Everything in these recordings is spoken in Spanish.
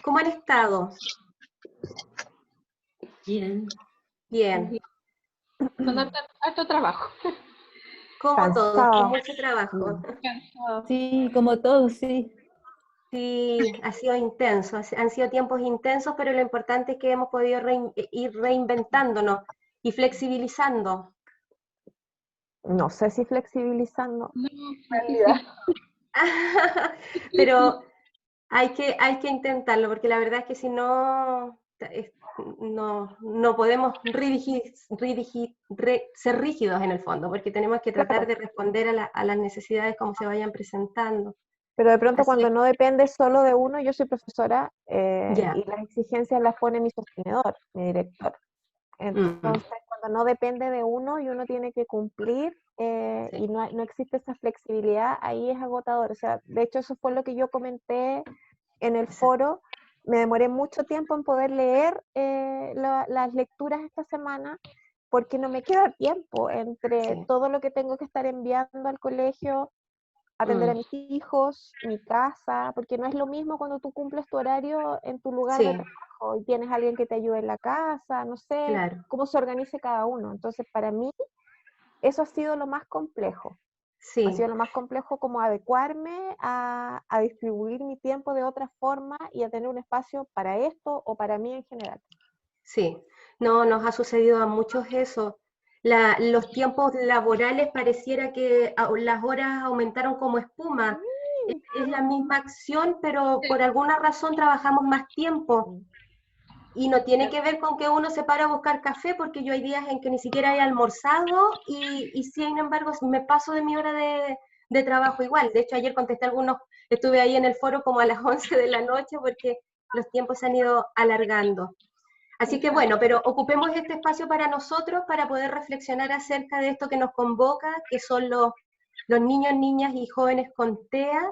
¿Cómo han estado? Bien. Bien. Con harto trabajo. Como todos, con Cansado. mucho trabajo. Cansado. Sí, como todos, sí. Sí, ha sido intenso, han sido tiempos intensos, pero lo importante es que hemos podido ir reinventándonos y flexibilizando. No sé si flexibilizando. No, Realidad. Pero hay que intentarlo, porque la verdad es que si no, no podemos ser rígidos en el fondo, porque tenemos que tratar de responder a las necesidades como se vayan presentando. Pero de pronto Así cuando es, no depende solo de uno, yo soy profesora ya. y las exigencias las pone mi sostenedor, mi director. Mm, Entonces, cuando no depende de uno y uno tiene que cumplir sí, y no existe esa flexibilidad, ahí es agotador. O sea, de hecho eso fue lo que yo comenté en el exacto. foro. Me demoré mucho tiempo en poder leer las lecturas esta semana porque no me queda tiempo entre Sí. todo lo que tengo que estar enviando al colegio, atender a Mm, mis hijos, mi casa, porque no es lo mismo cuando tú cumples tu horario en tu lugar de sí, trabajo y tienes a alguien que te ayude en la casa, no sé claro. cómo se organice cada uno. Entonces, para mí, eso ha sido lo más complejo. Ha Sí, sido lo más complejo como adecuarme a distribuir mi tiempo de otra forma y a tener un espacio para esto o para mí en general. sí. No, nos ha sucedido a muchos eso. Los tiempos laborales pareciera que las horas aumentaron como espuma. Es la misma acción, pero por alguna razón trabajamos más tiempo. Y no tiene que ver con que uno se para a buscar café, porque yo hay días en que ni siquiera he almorzado y sin embargo me paso de mi hora de trabajo igual. De hecho, ayer contesté algunos, estuve ahí en el foro como a las 11 de la noche porque los tiempos se han ido alargando. Así que bueno, pero ocupemos este espacio para nosotros, para poder reflexionar acerca de esto que nos convoca, que son los niños, niñas y jóvenes con TEA.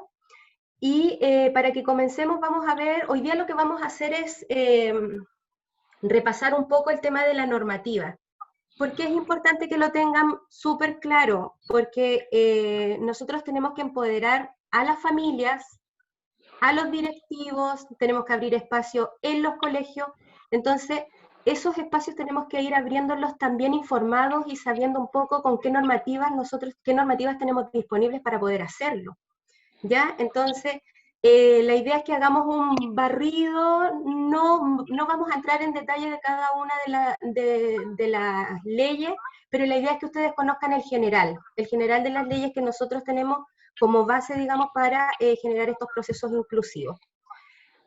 Y para que comencemos, vamos a ver, hoy día lo que vamos a hacer es repasar un poco el tema de la normativa. ¿Por qué es importante que lo tengan súper claro? Porque nosotros tenemos que empoderar a las familias, a los directivos, tenemos que abrir espacio en los colegios. Entonces, esos espacios tenemos que ir abriéndolos también informados y sabiendo un poco con qué normativas tenemos disponibles para poder hacerlo. ¿Ya? Entonces, la idea es que hagamos un barrido, no vamos a entrar en detalle de cada una de las leyes, pero la idea es que ustedes conozcan el general de las leyes que nosotros tenemos como base, digamos, para generar estos procesos inclusivos.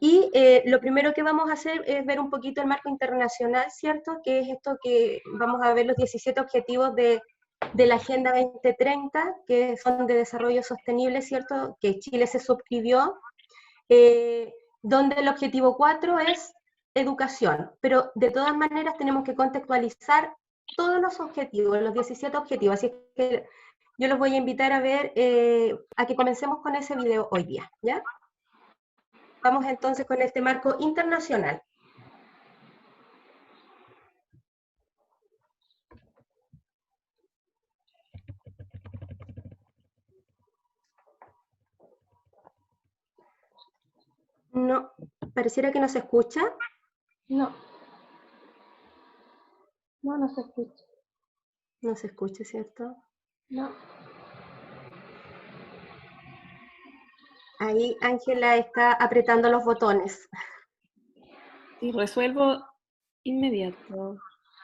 Y lo primero que vamos a hacer es ver un poquito el marco internacional, ¿cierto? Que es esto que vamos a ver los 17 objetivos de la Agenda 2030, que son de desarrollo sostenible, ¿cierto? Que Chile se suscribió, donde el objetivo 4 es educación, pero de todas maneras tenemos que contextualizar todos los objetivos, los 17 objetivos, así que yo los voy a invitar a ver, a que comencemos con ese video hoy día, ¿ya? Vamos entonces con este marco internacional. No, pareciera que no se escucha. No, no se escucha. No se escucha, ¿cierto? No. Ahí Ángela está apretando los botones. Y resuelvo inmediato.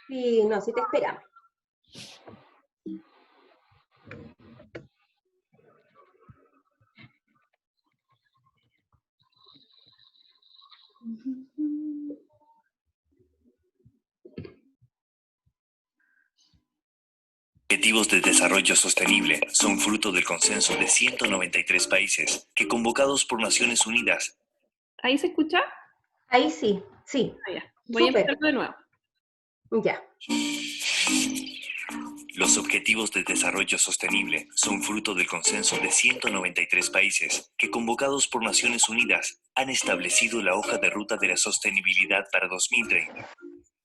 Sí, no, sí te esperamos. Objetivos de Desarrollo Sostenible son fruto del consenso de 193 países que, convocados por Naciones Unidas, ¿Ahí se escucha? Ahí sí, sí. Ah, ya. Voy a Súper. empezar de nuevo. Ya. los Objetivos de Desarrollo Sostenible son fruto del consenso de 193 países que, convocados por Naciones Unidas, han establecido la hoja de ruta de la sostenibilidad para 2030.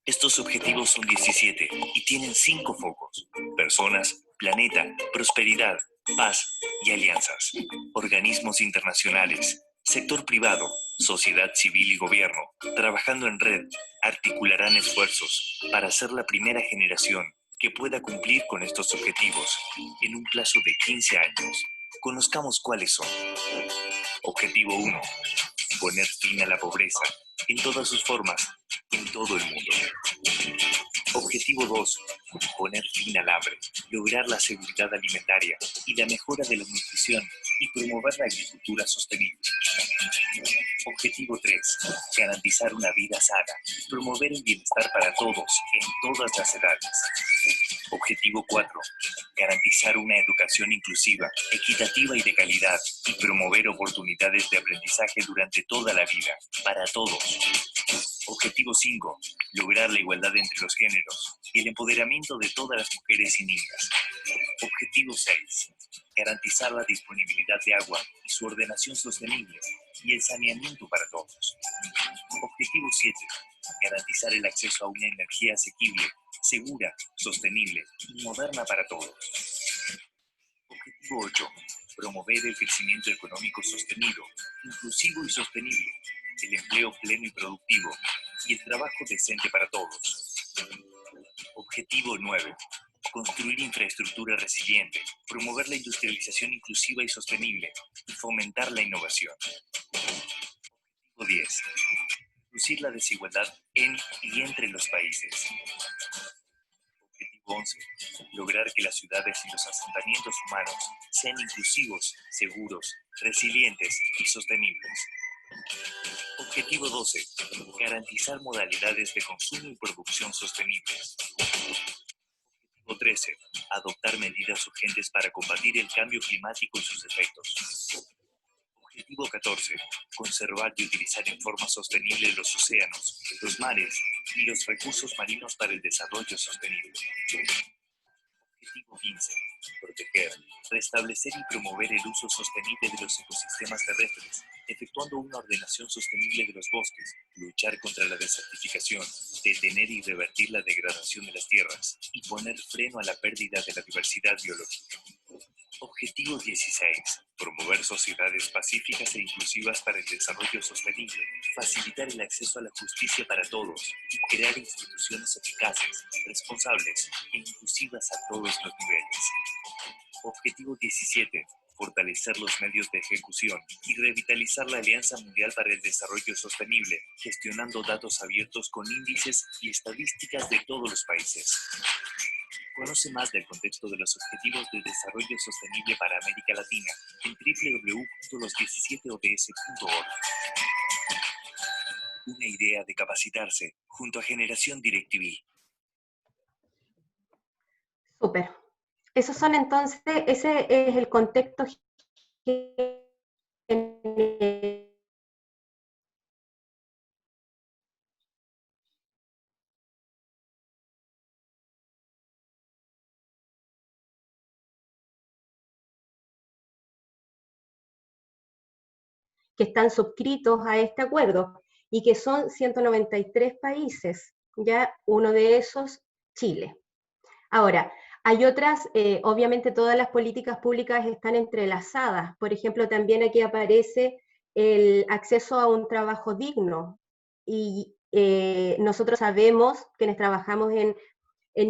Estos objetivos son 17 y tienen 5 focos: personas, planeta, prosperidad, paz y alianzas. Organismos internacionales, Sector privado, sociedad civil y gobierno, trabajando en red, articularán esfuerzos para ser la primera generación que pueda cumplir con estos objetivos en un plazo de 15 años. Conozcamos cuáles son. Objetivo 1. Poner fin a la pobreza en todas sus formas, en todo el mundo. Objetivo 2. Poner fin al hambre, lograr la seguridad alimentaria y la mejora de la nutrición y promover la agricultura sostenible. Objetivo 3. Garantizar una vida sana, promover el bienestar para todos, en todas las edades. Objetivo 4. Garantizar una educación inclusiva, equitativa y de calidad, y promover oportunidades de aprendizaje durante toda la vida, para todos. Objetivo 5. Lograr la igualdad entre los géneros y el empoderamiento de todas las mujeres y niñas. Objetivo 6. Garantizar la disponibilidad de agua y su ordenación sostenible y el saneamiento para todos. Objetivo 7. Garantizar el acceso a una energía asequible, segura, sostenible y moderna para todos. Objetivo 8. Promover el crecimiento económico sostenido, inclusivo y sostenible, el empleo pleno y productivo y el trabajo decente para todos. Objetivo 9. Construir infraestructura resiliente, promover la industrialización inclusiva y sostenible y fomentar la innovación. Objetivo 10. Reducir la desigualdad en y entre los países. Objetivo 11. Lograr que las ciudades y los asentamientos humanos sean inclusivos, seguros, resilientes y sostenibles. Objetivo 12. Garantizar modalidades de consumo y producción sostenibles. Objetivo 13. Adoptar medidas urgentes para combatir el cambio climático y sus efectos. Objetivo 14. Conservar y utilizar en forma sostenible los océanos, los mares y los recursos marinos para el desarrollo sostenible. Objetivo 15. Proteger, restablecer y promover el uso sostenible de los ecosistemas terrestres, efectuando una ordenación sostenible de los bosques, luchar contra la desertificación, detener y revertir la degradación de las tierras y poner freno a la pérdida de la diversidad biológica. Objetivo 16. Promover sociedades pacíficas e inclusivas para el desarrollo sostenible, facilitar el acceso a la justicia para todos y crear instituciones eficaces, responsables e inclusivas a todos los niveles. Objetivo 17. Fortalecer los medios de ejecución y revitalizar la Alianza Mundial para el Desarrollo Sostenible, gestionando datos abiertos con índices y estadísticas de todos los países. Conoce más del contexto de los Objetivos de Desarrollo Sostenible para América Latina en www.los17ods.org. Una idea de capacitarse junto a Generación DirecTV. Súper. Esos son entonces, ese es el contexto que están suscritos a este acuerdo y que son 193 países, ya uno de esos, Chile. Ahora, hay otras, obviamente todas las políticas públicas están entrelazadas. Por ejemplo, también aquí aparece el acceso a un trabajo digno. Y nosotros sabemos, quienes trabajamos en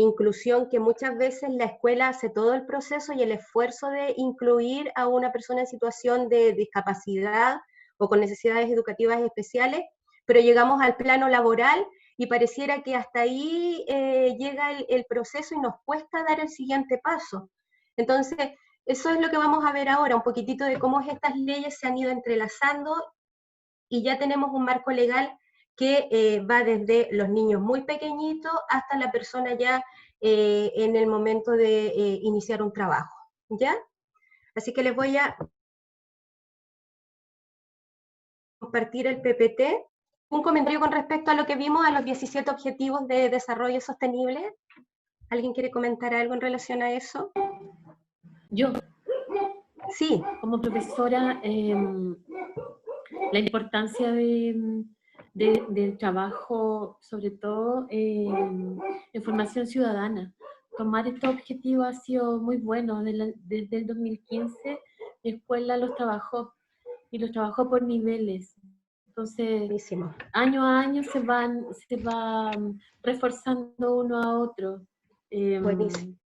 inclusión, que muchas veces la escuela hace todo el proceso y el esfuerzo de incluir a una persona en situación de discapacidad o con necesidades educativas especiales, pero llegamos al plano laboral y pareciera que hasta ahí llega el proceso y nos cuesta dar el siguiente paso. Entonces, eso es lo que vamos a ver ahora, un poquitito de cómo estas leyes se han ido entrelazando y ya tenemos un marco legal que va desde los niños muy pequeñitos hasta la persona ya en el momento de iniciar un trabajo, ¿ya? Así que les voy a compartir el PPT. Un comentario con respecto a lo que vimos a los 17 Objetivos de Desarrollo Sostenible. ¿Alguien quiere comentar algo en relación a eso? Yo, Sí. como profesora, la importancia del trabajo, sobre todo en formación ciudadana. Tomar estos objetivos ha sido muy bueno. Desde el 2015 mi escuela los trabajó y los trabajó por niveles. Entonces, Buenísimo. año a año se va reforzando uno a otro. Buenísimo.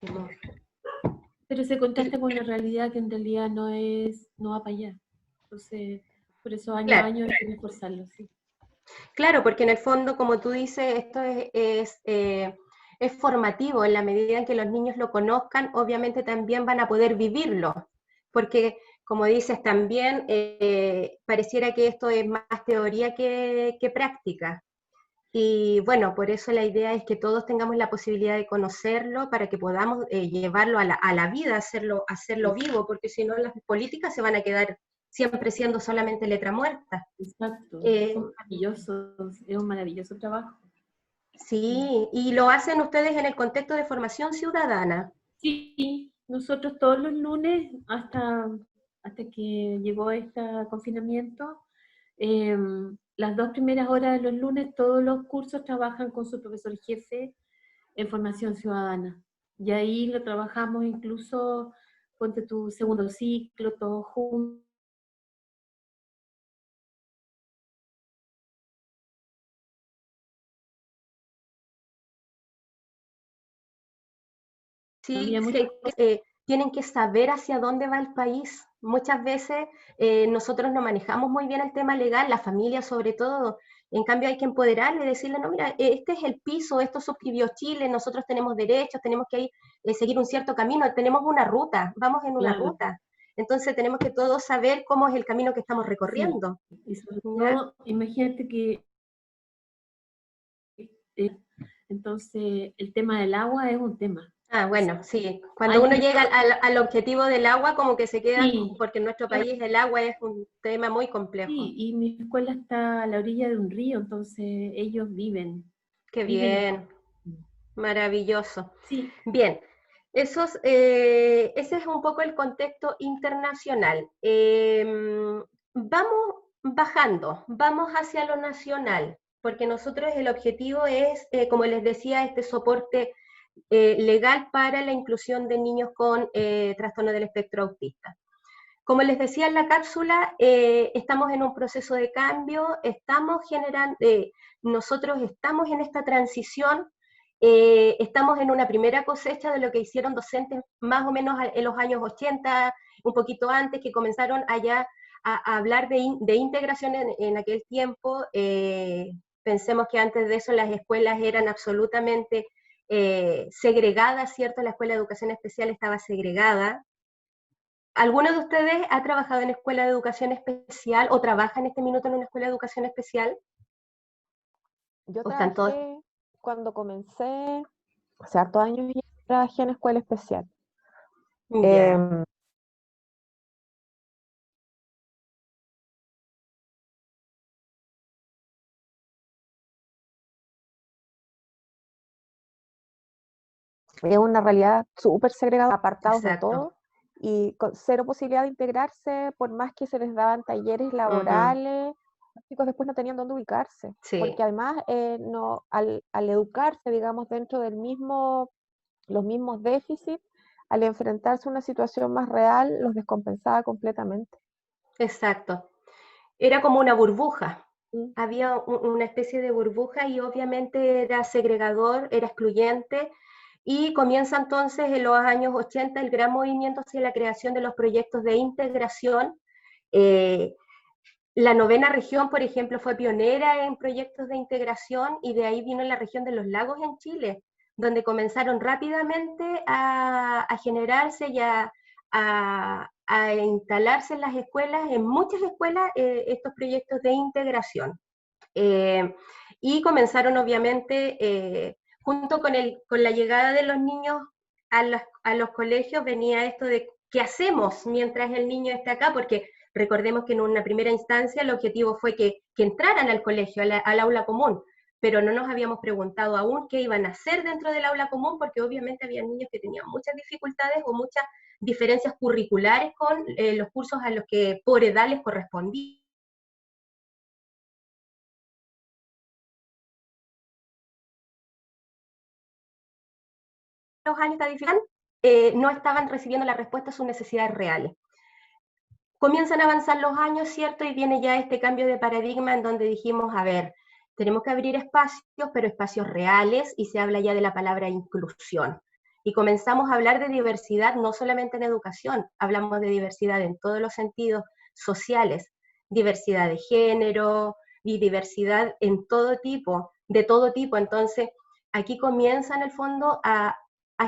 Pero se contrasta con una realidad que en realidad no va para allá. Entonces, por eso año a Claro. año hay que reforzarlo, sí. Claro, porque en el fondo, como tú dices, esto es formativo. En la medida en que los niños lo conozcan, obviamente también van a poder vivirlo, porque como dices, también pareciera que esto es más teoría que práctica. Y bueno, por eso la idea es que todos tengamos la posibilidad de conocerlo para que podamos llevarlo a la vida, hacerlo vivo, porque si no las políticas se van a quedar siempre siendo solamente letra muerta. Exacto, Eh, son maravillosos, es un maravilloso trabajo. Sí, y lo hacen ustedes en el contexto de formación ciudadana. Sí, nosotros todos los lunes, hasta que llegó este confinamiento, las 2 primeras horas de los lunes, todos los cursos trabajan con su profesor jefe en formación ciudadana. Y ahí lo trabajamos incluso, ponte tu segundo ciclo, todos juntos. Sí, Había muchas cosas. tienen que saber hacia dónde va el país. Muchas veces nosotros no manejamos muy bien el tema legal, la familia sobre todo. En cambio hay que empoderarle, decirle, no, mira, este es el piso, esto suscribió Chile, nosotros tenemos derechos, tenemos que seguir un cierto camino, tenemos una ruta, vamos en una Claro, ruta. Entonces tenemos que todos saber cómo es el camino que estamos sí. recorriendo. Y sobre ¿Ya? todo, imagínate que eh, entonces el tema del agua es un tema. Ah, O sea, bueno, sí. Cuando hay uno una- llega al objetivo del agua, como que se queda, sí, porque en nuestro país el agua es un tema muy complejo. sí, y mi escuela está a la orilla de un río, entonces ellos Qué viven el bien, agua. maravilloso. Sí, Bien, ese es un poco el contexto internacional. Vamos bajando, vamos hacia lo nacional, porque nosotros el objetivo es, como les decía, este soporte legal para la inclusión de niños con trastorno del espectro autista. Como les decía en la cápsula, estamos en un proceso de cambio, estamos generando, nosotros estamos en esta transición, estamos en una primera cosecha de lo que hicieron docentes más o menos en los años 80, un poquito antes, que comenzaron allá a hablar de integración en aquel tiempo. Pensemos que antes de eso las escuelas eran absolutamente segregadas, ¿cierto? La escuela de educación especial estaba segregada. ¿Alguno de ustedes ha trabajado en escuela de educación especial o trabaja en este minuto en una escuela de educación especial? Yo ¿O están todos? trabajé cuando comencé, hace hartos años ya trabajé en escuela especial. Ya, Em, es una realidad súper segregada, apartados de exacto. todo y con cero posibilidad de integrarse, por más que se les daban talleres Ujú, laborales, los chicos después no tenían dónde ubicarse, sí, porque además no, al educarse, digamos, dentro del mismo, los mismos déficits, al enfrentarse a una situación más real, los descompensaba completamente. exacto. Era como una burbuja. Mm. Había una especie de burbuja y obviamente era segregador, era excluyente. Y comienza entonces en los años 80 el gran movimiento hacia la creación de los proyectos de integración. Eh, La novena región, por ejemplo, fue pionera en proyectos de integración y de ahí vino la región de los lagos en Chile, donde comenzaron rápidamente a generarse y a instalarse en las escuelas, en muchas escuelas, estos proyectos de integración. Eh, y comenzaron obviamente, junto con la llegada de los niños a los colegios, venía esto de qué hacemos mientras el niño está acá, porque recordemos que en una primera instancia el objetivo fue que entraran al colegio, al aula común, pero no nos habíamos preguntado aún qué iban a hacer dentro del aula común, porque obviamente había niños que tenían muchas dificultades o muchas diferencias curriculares con los cursos a los que por edad les correspondía. Los años de no estaban recibiendo la respuesta a sus necesidades reales. comienzan a avanzar los años, ¿cierto? Y viene ya este cambio de paradigma en donde dijimos, a ver, tenemos que abrir espacios, pero espacios reales, y se habla ya de la palabra inclusión. Y comenzamos a hablar de diversidad no solamente en educación, hablamos de diversidad en todos los sentidos sociales, diversidad de género y diversidad en todo tipo, de todo tipo. Entonces, aquí comienza en el fondo a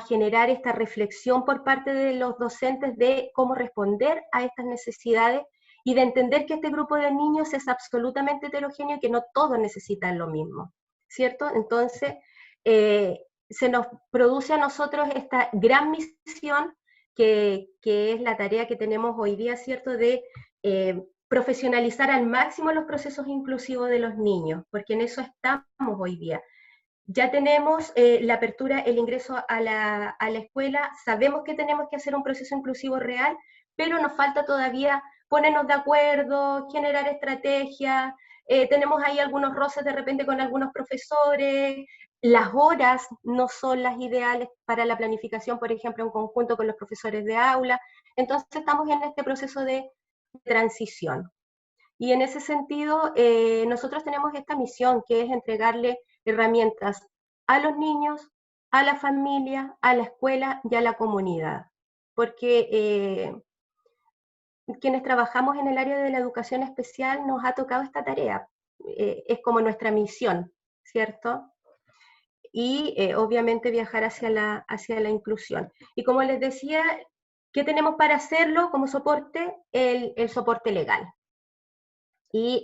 generar esta reflexión por parte de los docentes de cómo responder a estas necesidades y de entender que este grupo de niños es absolutamente heterogéneo y que no todos necesitan lo mismo, ¿cierto? Entonces, se nos produce a nosotros esta gran misión que es la tarea que tenemos hoy día, ¿cierto? De profesionalizar al máximo los procesos inclusivos de los niños, porque en eso estamos hoy día. Ya tenemos la apertura, el ingreso a la escuela, sabemos que tenemos que hacer un proceso inclusivo real, pero nos falta todavía ponernos de acuerdo, generar estrategias, tenemos ahí algunos roces de repente con algunos profesores, las horas no son las ideales para la planificación, por ejemplo, en conjunto con los profesores de aula, entonces estamos en este proceso de transición. Y en ese sentido, nosotros tenemos esta misión que es entregarle herramientas a los niños, a la familia, a la escuela y a la comunidad. Porque quienes trabajamos en el área de la educación especial nos ha tocado esta tarea. Es como nuestra misión, ¿cierto? Y obviamente viajar hacia la inclusión. Y como les decía, ¿qué tenemos para hacerlo como soporte? El soporte legal. Y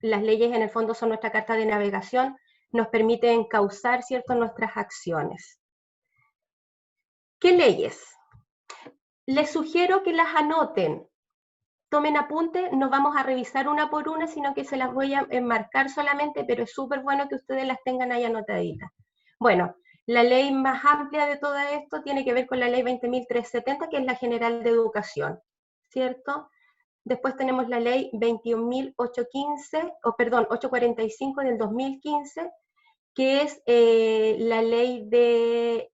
las leyes en el fondo son nuestra carta de navegación, nos permiten encauzar, ¿cierto?, nuestras acciones. ¿Qué leyes? Les sugiero que las anoten, tomen apunte, no vamos a revisar una por una, sino que se las voy a enmarcar solamente, pero es súper bueno que ustedes las tengan ahí anotaditas. Bueno, la ley más amplia de todo esto tiene que ver con la ley 20.370, que es la General de Educación, ¿cierto? Después tenemos la ley 845 del 2015, que es la ley de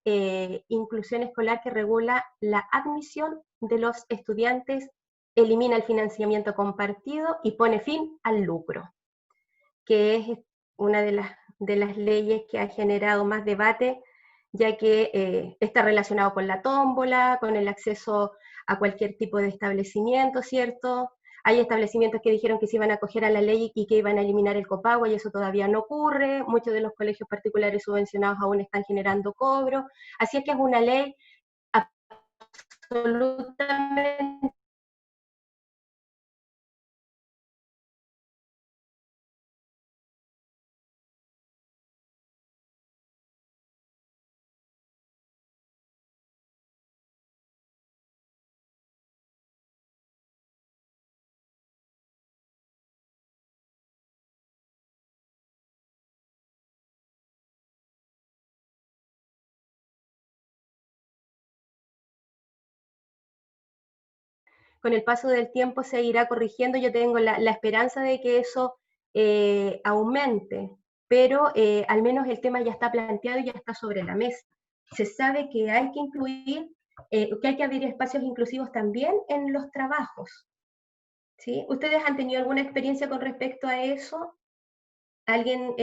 inclusión escolar que regula la admisión de los estudiantes, elimina el financiamiento compartido y pone fin al lucro, que es una de las leyes que ha generado más debate, ya que está relacionado con la tómbola, con el acceso a cualquier tipo de establecimiento, ¿cierto? Hay establecimientos que dijeron que se iban a acoger a la ley y que iban a eliminar el copago, y eso todavía no ocurre. Muchos de los colegios particulares subvencionados aún están generando cobro. Así es que es una ley absolutamente con el paso del tiempo se irá corrigiendo. Yo tengo la esperanza de que eso aumente, pero al menos el tema ya está planteado y ya está sobre la mesa. Se sabe que hay que incluir, que hay que abrir espacios inclusivos también en los trabajos, ¿sí? ¿Ustedes han tenido alguna experiencia con respecto a eso? ¿Alguien,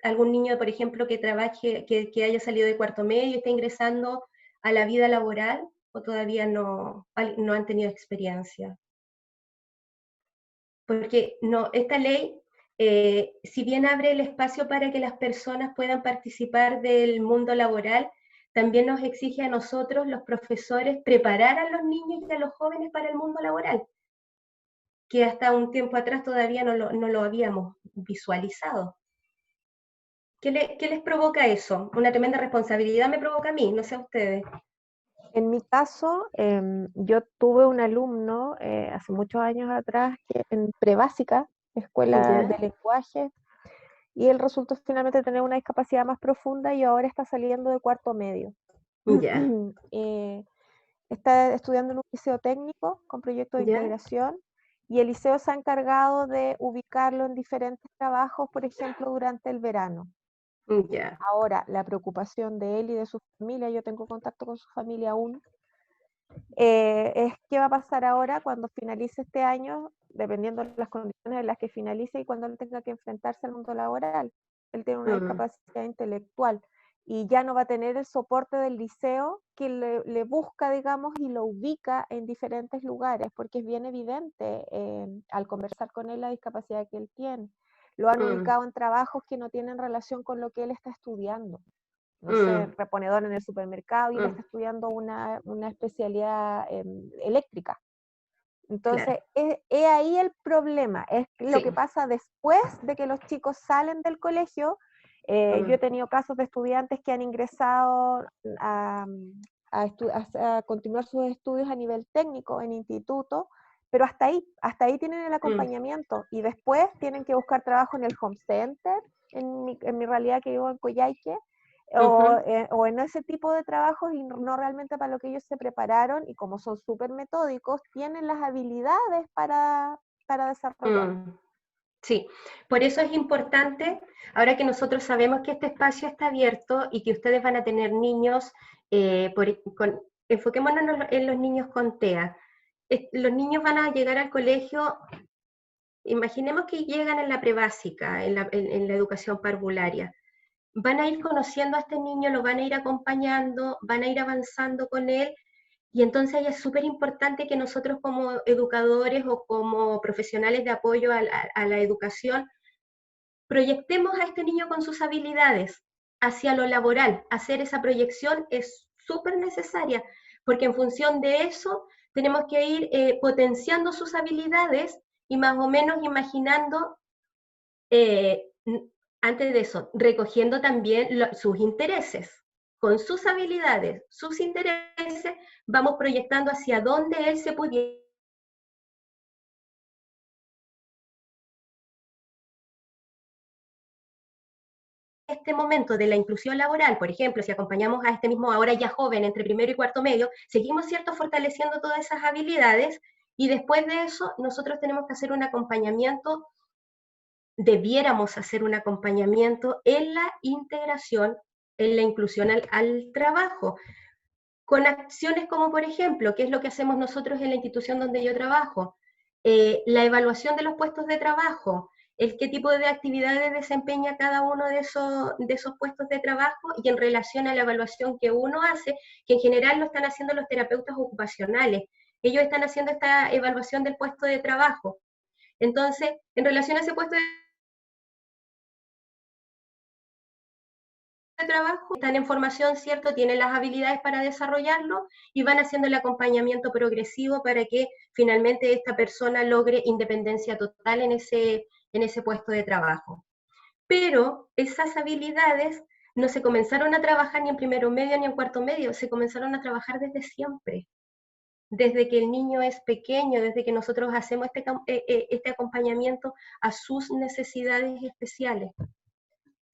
algún niño, por ejemplo, que trabaje, que haya salido de cuarto medio y está ingresando a la vida laboral, o todavía no han tenido experiencia? Porque no, esta ley, si bien abre el espacio para que las personas puedan participar del mundo laboral, también nos exige a nosotros, los profesores, preparar a los niños y a los jóvenes para el mundo laboral, que hasta un tiempo atrás todavía no lo habíamos visualizado. ¿Qué les provoca eso? Una tremenda responsabilidad me provoca a mí, no sé a ustedes. En mi caso, yo tuve un alumno hace muchos años atrás que en prebásica, escuela de lenguaje, y él resultó finalmente tener una discapacidad más profunda y ahora está saliendo de cuarto medio. Ya. Está estudiando en un liceo técnico con proyecto de integración, y el liceo se ha encargado de ubicarlo en diferentes trabajos, por ejemplo, durante el verano. Ahora, la preocupación de él y de su familia, yo tengo contacto con su familia aún, es qué va a pasar ahora cuando finalice este año, dependiendo de las condiciones en las que finalice y cuando él tenga que enfrentarse al mundo laboral. Él tiene una discapacidad intelectual y ya no va a tener el soporte del liceo que le busca, digamos, y lo ubica en diferentes lugares, porque es bien evidente al conversar con él la discapacidad que él tiene. Lo han ubicado en trabajos que no tienen relación con lo que él está estudiando. No sé, reponedor en el supermercado y él está estudiando una especialidad eléctrica. Entonces, Claro. es ahí el problema, es lo que Sí. pasa después de que los chicos salen del colegio. Yo he tenido casos de estudiantes que han ingresado a continuar sus estudios a nivel técnico en instituto, pero hasta ahí tienen el acompañamiento y después tienen que buscar trabajo en el home center, en mi realidad que vivo en Coyhaique, o en ese tipo de trabajos y no realmente para lo que ellos se prepararon, y como son súper metódicos, tienen las habilidades para desarrollar. Sí, por eso es importante, ahora que nosotros sabemos que este espacio está abierto y que ustedes van a tener niños, enfoquémonos en los niños con TEA. Los niños van a llegar al colegio, imaginemos que llegan en la prebásica, en la educación parvularia. Van a ir conociendo a este niño, lo van a ir acompañando, van a ir avanzando con él, y entonces es súper importante que nosotros como educadores o como profesionales de apoyo a la educación proyectemos a este niño con sus habilidades hacia lo laboral. Hacer esa proyección es súper necesaria, porque en función de eso tenemos que ir potenciando sus habilidades y más o menos imaginando, antes de eso, recogiendo también sus intereses. Con sus habilidades, sus intereses, vamos proyectando hacia dónde él se pudiera este momento de la inclusión laboral, por ejemplo, si acompañamos a este mismo ahora ya joven entre primero y cuarto medio, seguimos, ¿cierto?, fortaleciendo todas esas habilidades, y después de eso nosotros tenemos que hacer un acompañamiento, debiéramos hacer un acompañamiento en la integración, en la inclusión al trabajo, con acciones como, por ejemplo, ¿qué es lo que hacemos nosotros en la institución donde yo trabajo? La evaluación de los puestos de trabajo, el qué tipo de actividades desempeña cada uno de esos puestos de trabajo, y en relación a la evaluación que uno hace, que en general lo están haciendo los terapeutas ocupacionales. Ellos están haciendo esta evaluación del puesto de trabajo. Entonces, en relación a ese puesto de trabajo, están en formación, ¿cierto? Tienen las habilidades para desarrollarlo y van haciendo el acompañamiento progresivo para que finalmente esta persona logre independencia total en ese puesto de trabajo. Pero esas habilidades no se comenzaron a trabajar ni en primero medio ni en cuarto medio, se comenzaron a trabajar desde siempre, desde que el niño es pequeño, desde que nosotros hacemos este acompañamiento a sus necesidades especiales.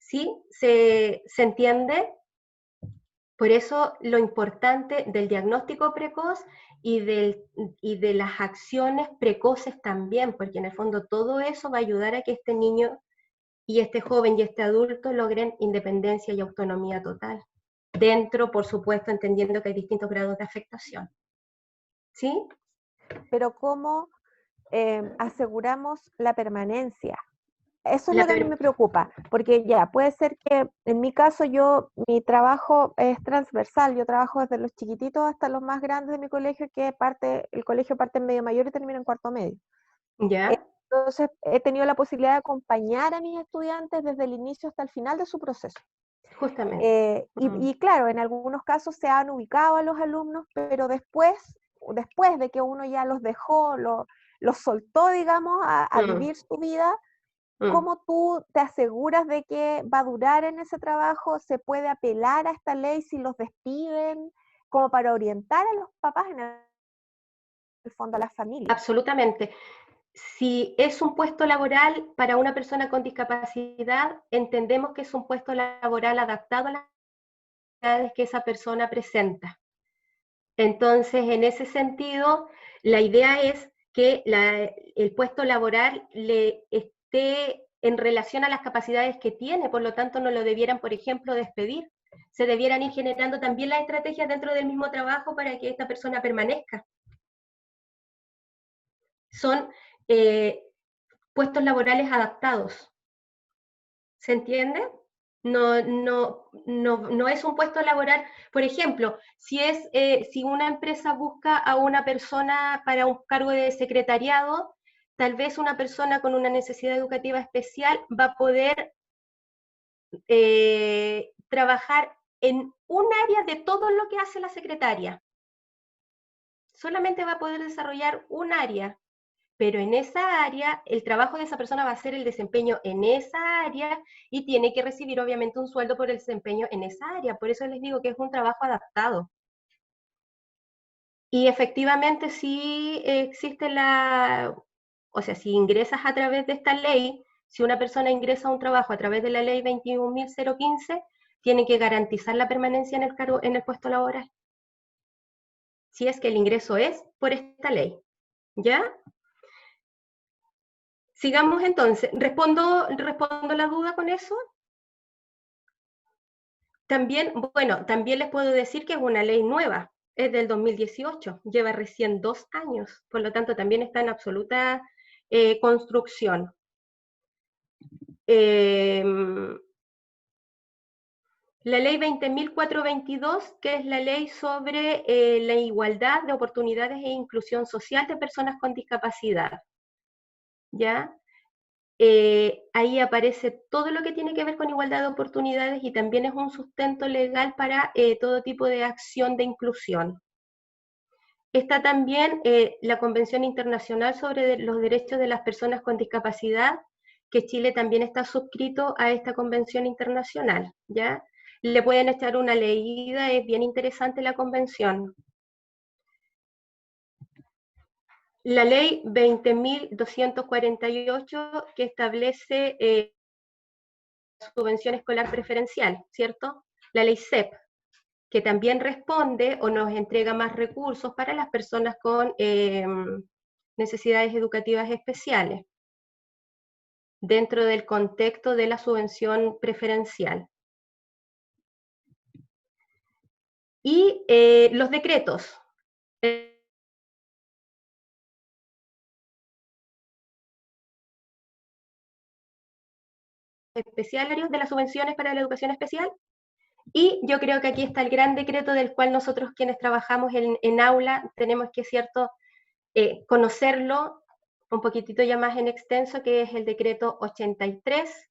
¿Sí? ¿Se entiende? Por eso lo importante del diagnóstico precoz y de las acciones precoces también, porque en el fondo todo eso va a ayudar a que este niño y este joven y este adulto logren independencia y autonomía total. Dentro, por supuesto, entendiendo que hay distintos grados de afectación. ¿Sí? Pero ¿cómo aseguramos la permanencia? Eso es lo que a mí me preocupa, porque ya, puede ser que en mi caso mi trabajo es transversal, yo trabajo desde los chiquititos hasta los más grandes de mi colegio, el colegio parte en medio mayor y termina en cuarto medio. ¿Ya? Entonces he tenido la posibilidad de acompañar a mis estudiantes desde el inicio hasta el final de su proceso. Justamente. Y claro, en algunos casos se han ubicado a los alumnos, pero después de que uno ya los dejó, los soltó, digamos, a vivir su vida, ¿cómo tú te aseguras de que va a durar en ese trabajo? ¿Se puede apelar a esta ley si los despiden? Como para orientar a los papás, en el fondo, a las familias. Absolutamente. Si es un puesto laboral para una persona con discapacidad, entendemos que es un puesto laboral adaptado a las necesidades que esa persona presenta. Entonces, en ese sentido, la idea es que el puesto laboral le esté en relación a las capacidades que tiene, por lo tanto no lo debieran, por ejemplo, despedir. se debieran ir generando también las estrategias dentro del mismo trabajo para que esta persona permanezca. Son puestos laborales adaptados. ¿Se entiende? No es un puesto laboral. Por ejemplo, si una empresa busca a una persona para un cargo de secretariado, tal vez una persona con una necesidad educativa especial va a poder trabajar en un área de todo lo que hace la secretaria. Solamente va a poder desarrollar un área, pero en esa área, el trabajo de esa persona va a ser el desempeño en esa área y tiene que recibir obviamente un sueldo por el desempeño en esa área. Por eso les digo que es un trabajo adaptado. Y efectivamente sí existe o sea, si ingresas a través de esta ley, si una persona ingresa a un trabajo a través de la ley 21.015, tiene que garantizar la permanencia en el puesto laboral. Si es que el ingreso es por esta ley. ¿Ya? Sigamos entonces. ¿Respondo la duda con eso? También, bueno, también les puedo decir que es una ley nueva, es del 2018, lleva recién 2 años, por lo tanto también está en absoluta construcción. La ley 20.422, que es la ley sobre la igualdad de oportunidades e inclusión social de personas con discapacidad. ¿Ya? Ahí aparece todo lo que tiene que ver con igualdad de oportunidades y también es un sustento legal para todo tipo de acción de inclusión. Está también la Convención Internacional sobre los Derechos de las Personas con Discapacidad, que Chile también está suscrito a esta convención internacional, ¿ya? Le pueden echar una leída, es bien interesante la convención. La ley 20.248 que establece subvención escolar preferencial, ¿cierto? La ley CEP, que también responde o nos entrega más recursos para las personas con necesidades educativas especiales, dentro del contexto de la subvención preferencial. Y los decretos. Especiales de las subvenciones para la educación especial. Y yo creo que aquí está el gran decreto del cual nosotros quienes trabajamos en aula tenemos que, cierto, conocerlo un poquitito ya más en extenso, que es el decreto 83,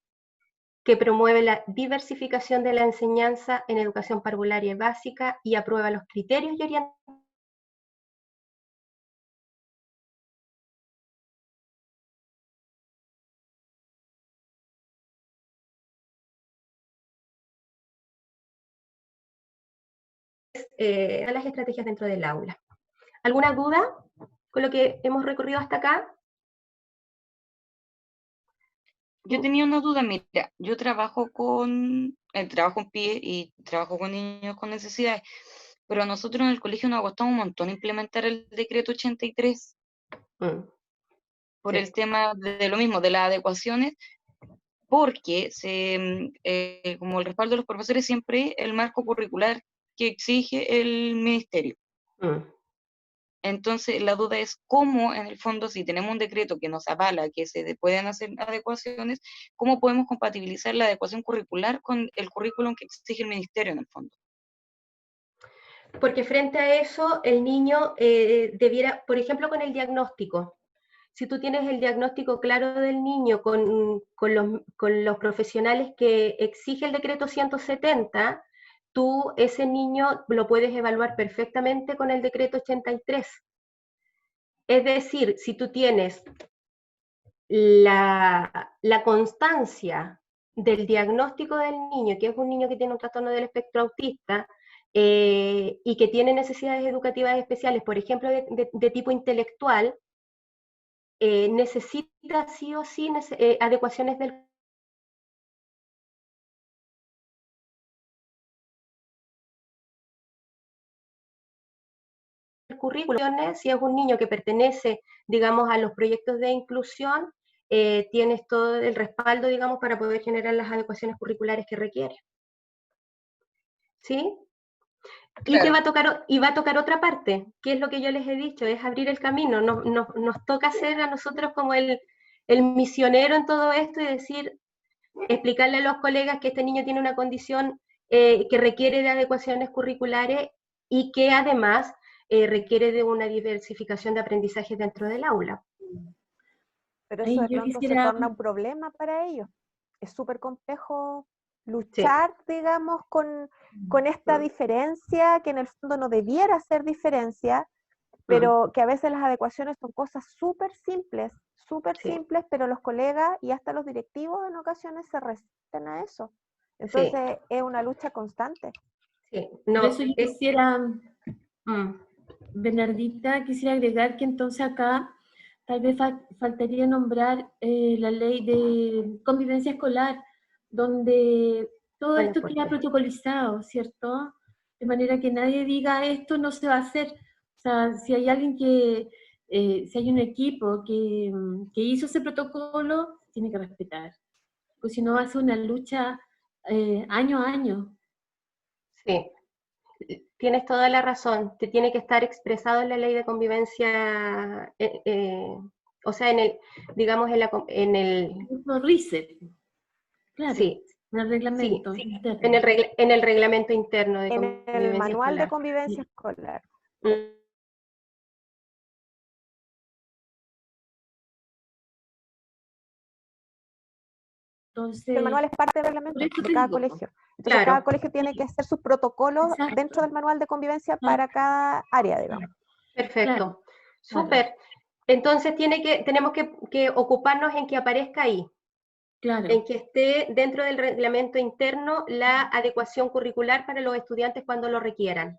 que promueve la diversificación de la enseñanza en educación parvularia y básica y aprueba los criterios y orientaciones a las estrategias dentro del aula. ¿Alguna duda con lo que hemos recorrido hasta acá? Yo tenía una duda, mira, yo trabajo trabajo en PIE y trabajo con niños con necesidades, pero nosotros en el colegio nos ha costado un montón implementar el decreto 83 por Sí. el tema de lo mismo, de las adecuaciones, porque como el respaldo de los profesores siempre el marco curricular que exige el ministerio. Entonces, la duda es cómo, en el fondo, si tenemos un decreto que nos avala que se pueden hacer adecuaciones, ¿cómo podemos compatibilizar la adecuación curricular con el currículum que exige el ministerio, en el fondo? Porque frente a eso, el niño debiera, por ejemplo, con el diagnóstico, si tú tienes el diagnóstico claro del niño con los profesionales que exige el decreto 170, tú ese niño lo puedes evaluar perfectamente con el decreto 83. Es decir, si tú tienes la constancia del diagnóstico del niño, que es un niño que tiene un trastorno del espectro autista y que tiene necesidades educativas especiales, por ejemplo, de tipo intelectual, necesita sí o sí adecuaciones del currículum. Si es un niño que pertenece, digamos, a los proyectos de inclusión, tienes todo el respaldo, digamos, para poder generar las adecuaciones curriculares que requiere. ¿sí? Y Claro. va a tocar otra parte, que es lo que yo les he dicho, es abrir el camino. Nos toca ser a nosotros como el misionero en todo esto y decir, explicarle a los colegas que este niño tiene una condición que requiere de adecuaciones curriculares y que además requiere de una diversificación de aprendizaje dentro del aula. Pero Ahí eso de yo pronto se quisiera, torna un problema para ellos. Es súper complejo Sí. luchar, digamos, con esta diferencia, que en el fondo no debiera ser diferencia, pero que a veces las adecuaciones son cosas súper Sí. simples, pero los colegas y hasta los directivos en ocasiones se resisten a eso. Sí. Entonces es una lucha constante. Sí. por No, eso yo quisiera, mm, Bernardita, quisiera agregar que entonces acá tal vez faltaría nombrar la ley de convivencia escolar, donde todo hola, esto ¿por queda qué? protocolizado, ¿cierto? De manera que nadie diga esto no se va a hacer. O sea, si hay alguien si hay un equipo que hizo ese protocolo, tiene que respetar. Pues si no va a ser una lucha año a año. Sí. Tienes toda la razón, te tiene que estar expresado en la ley de convivencia, o sea, digamos, en el, No reset, claro, sí, en el sí, reglamento en interno. en el reglamento interno de En el convivencia manual de escolar. convivencia escolar. Mm, El manual Entonces, es parte del por reglamento eso de te cada digo, colegio. Entonces cada Claro, colegio tiene que hacer sus protocolos exacto, dentro del manual de convivencia claro, para cada área, digamos. perfecto, claro, súper. Entonces tenemos que ocuparnos en que aparezca ahí, claro, en que esté dentro del reglamento interno la adecuación curricular para los estudiantes cuando lo requieran.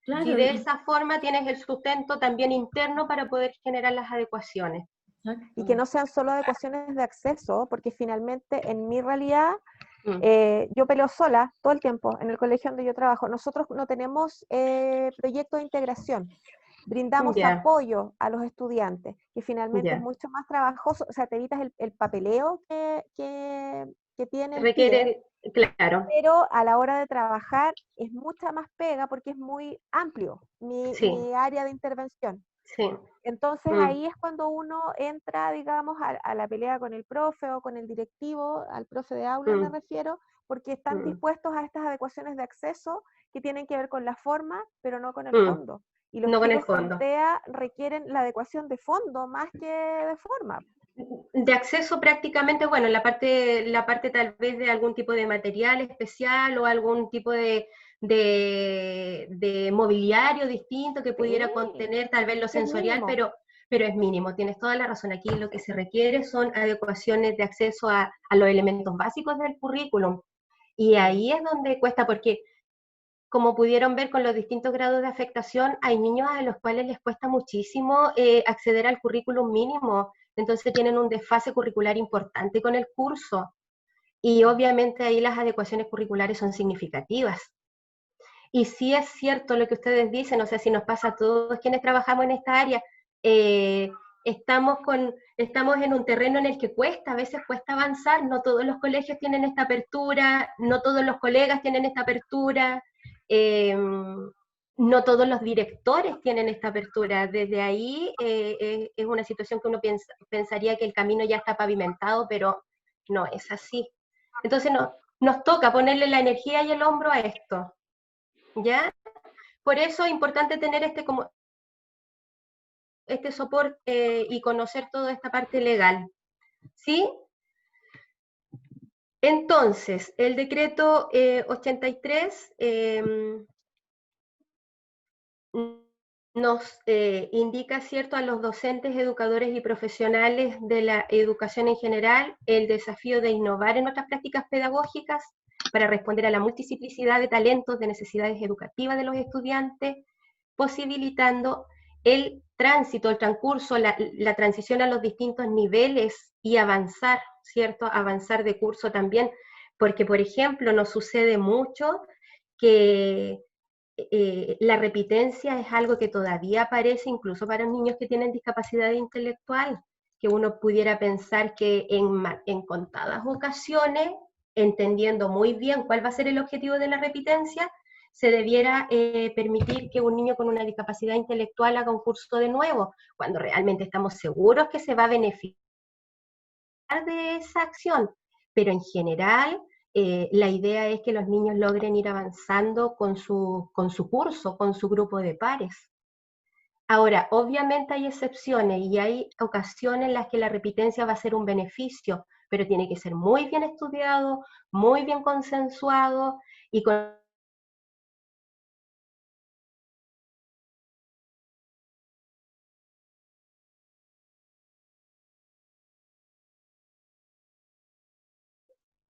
Y claro, de esa forma tienes el sustento también interno para poder generar las adecuaciones. Y que exacto. no sean solo adecuaciones de acceso, porque finalmente en mi realidad Mm, yo peleo sola todo el tiempo en el colegio donde yo trabajo. Nosotros no tenemos proyecto de integración. Brindamos Ya, apoyo a los estudiantes, que finalmente es ya. mucho más trabajoso, o sea, te evitas el papeleo que tiene el PIE, Requiere, claro, pero a la hora de trabajar es mucha más pega porque es muy amplio sí, mi área de intervención. sí. Entonces Mm, ahí es cuando uno entra, digamos, a la pelea con el profe o con el directivo, al profe de aula me mm, refiero, porque están mm, dispuestos a estas adecuaciones de acceso que tienen que ver con la forma, pero no con el mm. fondo. Y los No con el chicos con fondo. TEA requieren la adecuación de fondo más que de forma. De acceso prácticamente, bueno, la parte tal vez de algún tipo de material especial o algún tipo de mobiliario distinto que pudiera Sí, contener tal vez lo es sensorial, mínimo. pero es mínimo. Tienes toda la razón. Aquí lo que se requiere son adecuaciones de acceso a los elementos básicos del currículum. Y ahí es donde cuesta, porque como pudieron ver con los distintos grados de afectación, hay niños a los cuales les cuesta muchísimo acceder al currículum mínimo, entonces tienen un desfase curricular importante con el curso. Y obviamente ahí las adecuaciones curriculares son significativas. Y sí es cierto lo que ustedes dicen, o sea, si nos pasa a todos quienes trabajamos en esta área, eh, estamos en un terreno en el que cuesta, a veces cuesta avanzar, no todos los colegios tienen esta apertura, no todos los colegas tienen esta apertura, no todos los directores tienen esta apertura. Desde ahí es una situación que uno pensaría que el camino ya está pavimentado, pero no es así. Entonces nos toca ponerle la energía y el hombro a esto. ¿Ya? Por eso es importante tener este soporte y conocer toda esta parte legal. ¿Sí? Entonces, el decreto 83 nos indica, ¿cierto?, a los docentes, educadores y profesionales de la educación en general el desafío de innovar en otras prácticas pedagógicas para responder a la multiplicidad de talentos, de necesidades educativas de los estudiantes, posibilitando el tránsito, el transcurso, la transición a los distintos niveles y avanzar, ¿cierto? Avanzar de curso también, porque, por ejemplo, nos sucede mucho que la repitencia es algo que todavía aparece incluso para niños que tienen discapacidad intelectual, que uno pudiera pensar que en contadas ocasiones, entendiendo muy bien cuál va a ser el objetivo de la repitencia, se debiera permitir que un niño con una discapacidad intelectual haga un curso de nuevo, cuando realmente estamos seguros que se va a beneficiar de esa acción. Pero en general, la idea es que los niños logren ir avanzando con su curso, con su grupo de pares. Ahora, obviamente hay excepciones y hay ocasiones en las que la repitencia va a ser un beneficio, pero tiene que ser muy bien estudiado, muy bien consensuado y con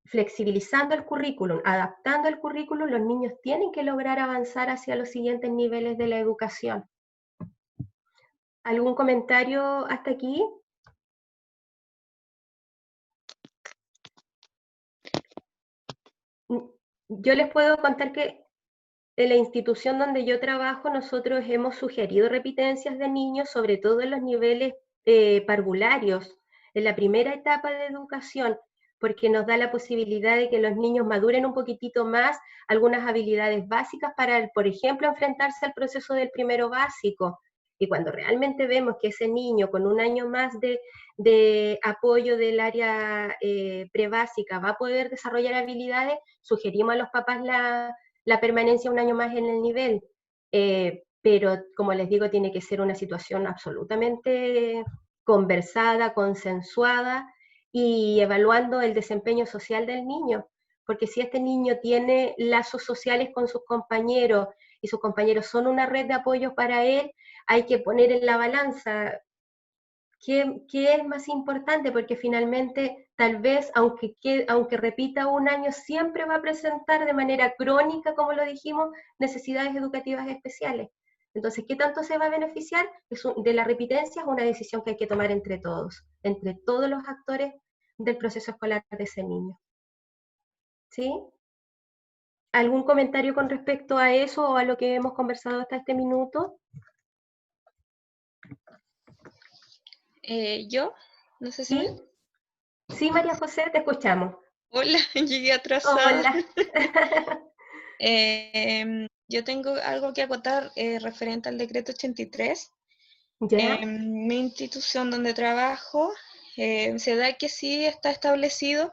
flexibilizando el currículum, adaptando el currículum, los niños tienen que lograr avanzar hacia los siguientes niveles de la educación. ¿Algún comentario hasta aquí? Yo les puedo contar que en la institución donde yo trabajo, nosotros hemos sugerido repitencias de niños, sobre todo en los niveles parvularios, en la primera etapa de educación, porque nos da la posibilidad de que los niños maduren un poquitito más algunas habilidades básicas para, por ejemplo, enfrentarse al proceso del primero básico. Y cuando realmente vemos que ese niño con un año más de apoyo del área prebásica va a poder desarrollar habilidades, sugerimos a los papás la permanencia un año más en el nivel. Pero como les digo, tiene que ser una situación absolutamente conversada, consensuada y evaluando el desempeño social del niño, porque si este niño tiene lazos sociales con sus compañeros y sus compañeros son una red de apoyo para él, hay que poner en la balanza qué es más importante, porque finalmente tal vez, aunque repita un año, siempre va a presentar de manera crónica, como lo dijimos, necesidades educativas especiales. Entonces, ¿qué tanto se va a beneficiar? De la repitencia es una decisión que hay que tomar entre todos los actores del proceso escolar de ese niño. ¿Sí? ¿Algún comentario con respecto a eso o a lo que hemos conversado hasta este minuto? Yo, no sé si ¿Sí? Sí, María José, te escuchamos. Hola, llegué atrasada. Hola. Yo tengo algo que acotar referente al decreto 83. ¿Ya? En mi institución donde trabajo, se da que sí está establecido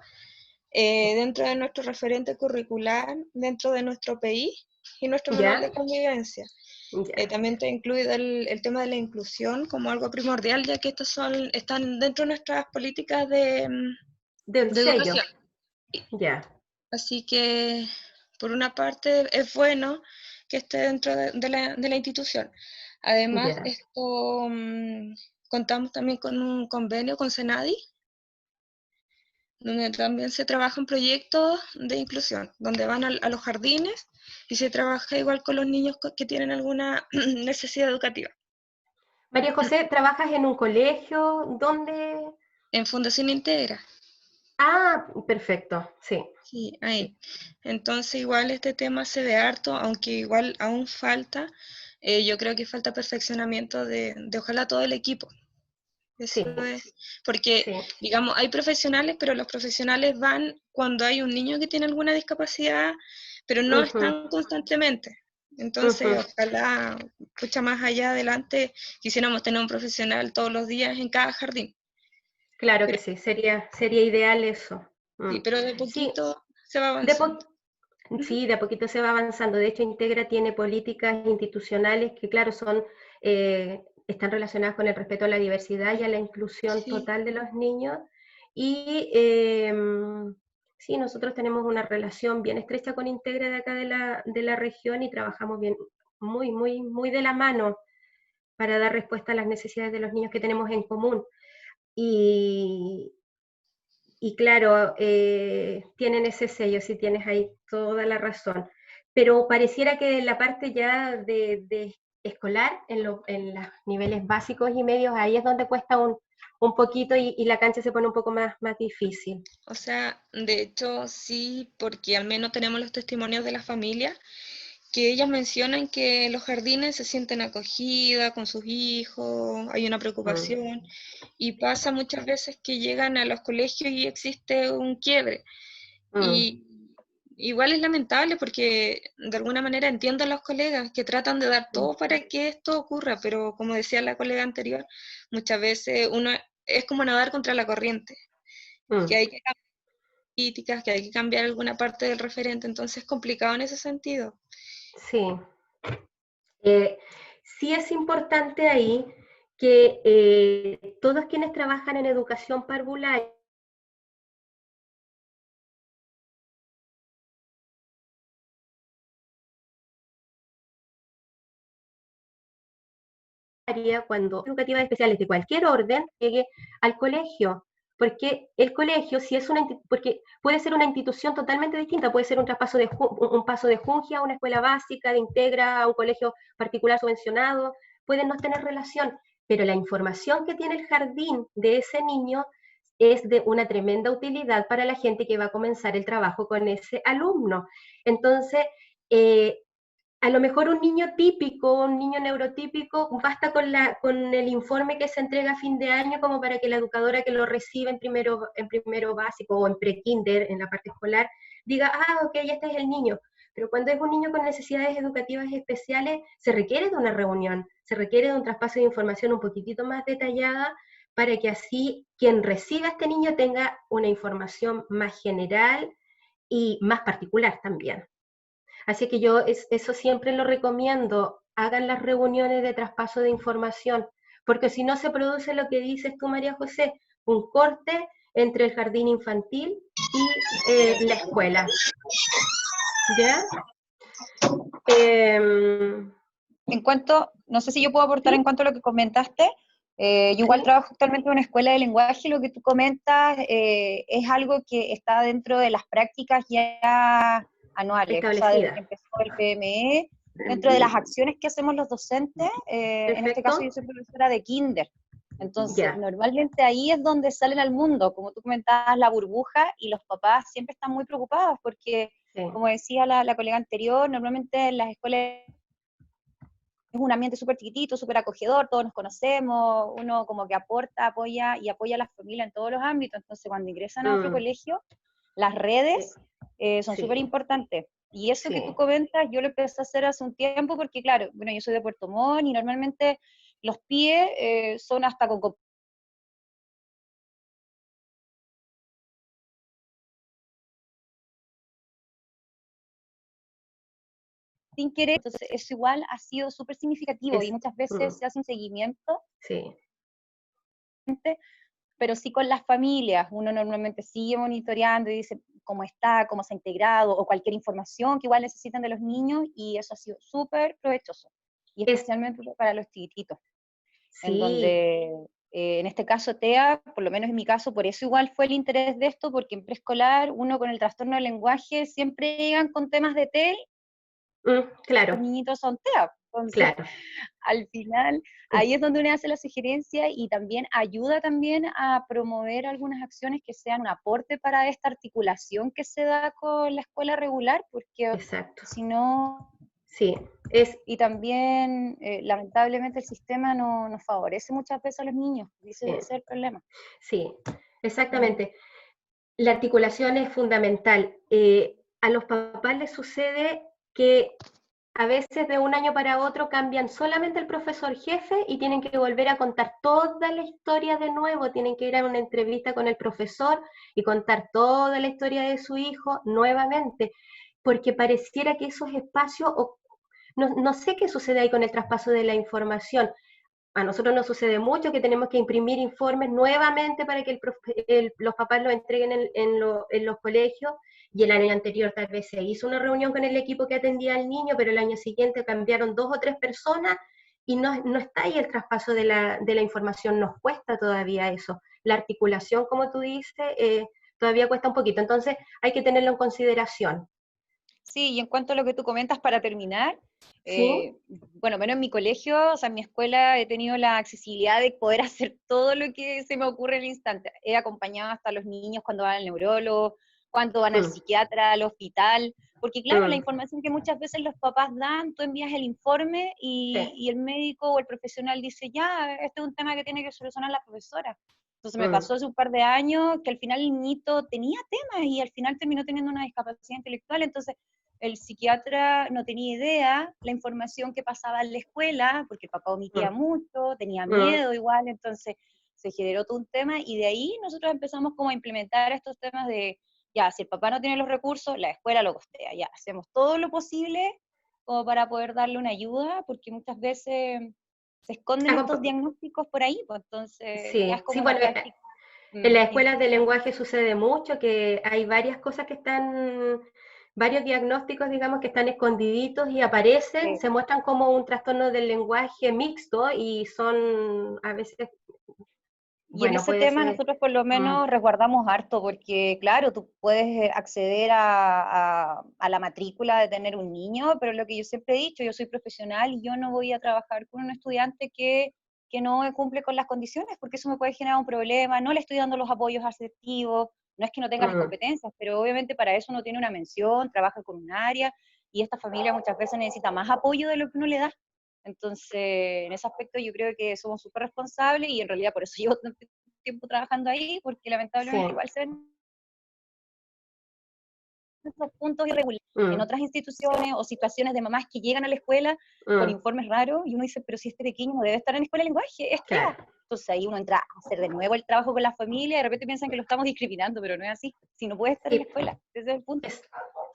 dentro de nuestro referente curricular, dentro de nuestro PI y nuestro manual ¿Ya? de convivencia. Ya. También está incluido el tema de la inclusión como algo primordial, ya que están dentro de nuestras políticas de Del sello. educación. Ya. Así que, por una parte, es bueno que esté dentro de la institución. Además, Ya. contamos también con un convenio con Senadi, donde también se trabajan proyectos de inclusión, donde van a los jardines y se trabaja igual con los niños que tienen alguna necesidad educativa. María José, ¿trabajas en un colegio? ¿Dónde? En Fundación Integra. Ah, perfecto, sí. Sí, ahí. Entonces igual este tema se ve harto, aunque igual aún falta, yo creo que falta perfeccionamiento de ojalá todo el equipo. Sí, Eso es, porque sí. digamos, hay profesionales, pero los profesionales van cuando hay un niño que tiene alguna discapacidad, pero no Ujú, están constantemente. Entonces, ujú. ojalá, escucha más allá adelante, quisiéramos tener un profesional todos los días en cada jardín. Claro que Pero, sí, sería ideal eso. sí, Mm. pero de Sí, poquito se va de avanzando. Ujú. sí, de a poquito se va avanzando. De hecho, Integra tiene políticas institucionales que, claro, están relacionadas con el respeto a la diversidad y a la inclusión Sí. total de los niños. Y sí, nosotros tenemos una relación bien estrecha con Integra de acá de la región y trabajamos bien, muy, muy, muy de la mano para dar respuesta a las necesidades de los niños que tenemos en común. Y, y claro, tienen ese sello, sí tienes ahí toda la razón. Pero pareciera que en la parte ya de escolar, en los niveles básicos y medios, ahí es donde cuesta un poquito y la cancha se pone un poco más difícil. O sea, de hecho sí, porque al menos tenemos los testimonios de la familia, que ellas mencionan que los jardines se sienten acogida con sus hijos, hay una Mm, preocupación, y pasa muchas veces que llegan a los colegios y existe un quiebre. mm, Y igual es lamentable porque de alguna manera entiendo a los colegas que tratan de dar todo para que esto ocurra, pero como decía la colega anterior, muchas veces uno es como nadar contra la corriente, que hay que cambiar políticas, que hay que cambiar alguna parte del referente, entonces es complicado en ese sentido. Sí. Sí es importante ahí que todos quienes trabajan en educación parvularia cuando educativas especiales de cualquier orden llegue al colegio, porque el colegio, si es porque puede ser una institución totalmente distinta, puede ser un paso de Jungia a una escuela básica, de Integra a un colegio particular subvencionado, pueden no tener relación, pero la información que tiene el jardín de ese niño es de una tremenda utilidad para la gente que va a comenzar el trabajo con ese alumno. Entonces, a lo mejor un niño típico, un niño neurotípico, basta con el informe que se entrega a fin de año como para que la educadora que lo recibe en primero básico o en pre-kinder, en la parte escolar, diga, ok, este es el niño. Pero cuando es un niño con necesidades educativas especiales, se requiere de una reunión, se requiere de un traspaso de información un poquitito más detallada para que así quien reciba a este niño tenga una información más general y más particular también. Así que yo eso siempre lo recomiendo, hagan las reuniones de traspaso de información, porque si no se produce lo que dices tú, María José, un corte entre el jardín infantil y la escuela. ¿Ya? En cuanto, no sé si yo puedo aportar en cuanto a lo que comentaste, yo igual trabajo actualmente en una escuela de lenguaje, lo que tú comentas es algo que está dentro de las prácticas ya anuales, o sea, desde que empezó el PME, dentro de las acciones que hacemos los docentes, en este caso yo soy profesora de kinder, entonces normalmente ahí es donde salen al mundo, como tú comentabas, la burbuja, y los papás siempre están muy preocupados porque, como decía la colega anterior, normalmente en las escuelas es un ambiente súper chiquitito, súper acogedor, todos nos conocemos, uno como que aporta, apoya y apoya a la familia en todos los ámbitos, entonces cuando ingresan a otro colegio, las redes son súper importantes. Y eso que tú comentas, yo lo empecé a hacer hace un tiempo porque, claro, bueno, yo soy de Puerto Montt y normalmente los PIE son hasta con sin querer, entonces eso igual ha sido súper significativo y muchas veces se hace un seguimiento, pero sí con las familias, uno normalmente sigue monitoreando y dice cómo está, cómo se ha integrado, o cualquier información que igual necesitan de los niños, y eso ha sido súper provechoso, y especialmente para los chiquititos, en donde, en este caso TEA, por lo menos en mi caso, por eso igual fue el interés de esto, porque en preescolar, uno con el trastorno del lenguaje, siempre llegan con temas de TEA, claro. Los niñitos son TEA, entonces, al final, ahí es donde uno hace la sugerencia y también ayuda también a promover algunas acciones que sean un aporte para esta articulación que se da con la escuela regular, porque si no... Y también, lamentablemente, el sistema no nos favorece muchas veces a los niños, y ese es el problema. Sí, exactamente. La articulación es fundamental. A los papás les sucede que a veces de un año para otro cambian solamente el profesor jefe y tienen que volver a contar toda la historia de nuevo, tienen que ir a una entrevista con el profesor y contar toda la historia de su hijo nuevamente, porque pareciera que esos espacios, no sé qué sucede ahí con el traspaso de la información. A nosotros nos sucede mucho que tenemos que imprimir informes nuevamente para que los papás los entreguen en los colegios, y el año anterior tal vez se hizo una reunión con el equipo que atendía al niño, pero el año siguiente cambiaron 2 o 3 personas y no está ahí el traspaso de la información, nos cuesta todavía eso. La articulación, como tú dices, todavía cuesta un poquito, entonces hay que tenerlo en consideración. Sí, y en cuanto a lo que tú comentas para terminar, bueno, menos en mi colegio, o sea, en mi escuela he tenido la accesibilidad de poder hacer todo lo que se me ocurre en el instante. He acompañado hasta a los niños cuando van al neurólogo, cuando van al psiquiatra, al hospital, porque claro, la información que muchas veces los papás dan, tú envías el informe y el médico o el profesional dice, ya, este es un tema que tiene que solucionar la profesora. Entonces me pasó hace un par de años que al final el niñito tenía temas y al final terminó teniendo una discapacidad intelectual, entonces el psiquiatra no tenía idea la información que pasaba en la escuela, porque el papá omitía mucho, tenía miedo igual, entonces se generó todo un tema, y de ahí nosotros empezamos como a implementar estos temas de, ya, si el papá no tiene los recursos, la escuela lo costea, ya, hacemos todo lo posible como para poder darle una ayuda, porque muchas veces se esconden estos diagnósticos por ahí, pues entonces ya es como una práctica. En las escuelas de lenguaje sucede mucho, que hay varias cosas que están, varios diagnósticos, digamos, que están escondiditos y aparecen, se muestran como un trastorno del lenguaje mixto y son a veces... Y en ese tema nosotros por lo menos resguardamos harto, porque claro, tú puedes acceder a la matrícula de tener un niño, pero lo que yo siempre he dicho, yo soy profesional y yo no voy a trabajar con un estudiante que no cumple con las condiciones, porque eso me puede generar un problema, no le estoy dando los apoyos asertivos, no es que no tenga las competencias, pero obviamente para eso uno tiene una mención, trabaja con un área, y esta familia muchas veces necesita más apoyo de lo que uno le da. Entonces, en ese aspecto yo creo que somos súper responsables y en realidad por eso llevo tanto tiempo trabajando ahí, porque lamentablemente igual se ven esos puntos irregulares en otras instituciones o situaciones de mamás que llegan a la escuela con informes raros y uno dice, pero si este pequeño no debe estar en escuela de lenguaje, es claro. Entonces ahí uno entra a hacer de nuevo el trabajo con la familia y de repente piensan que lo estamos discriminando, pero no es así, si no puede estar en la escuela, ese es el punto.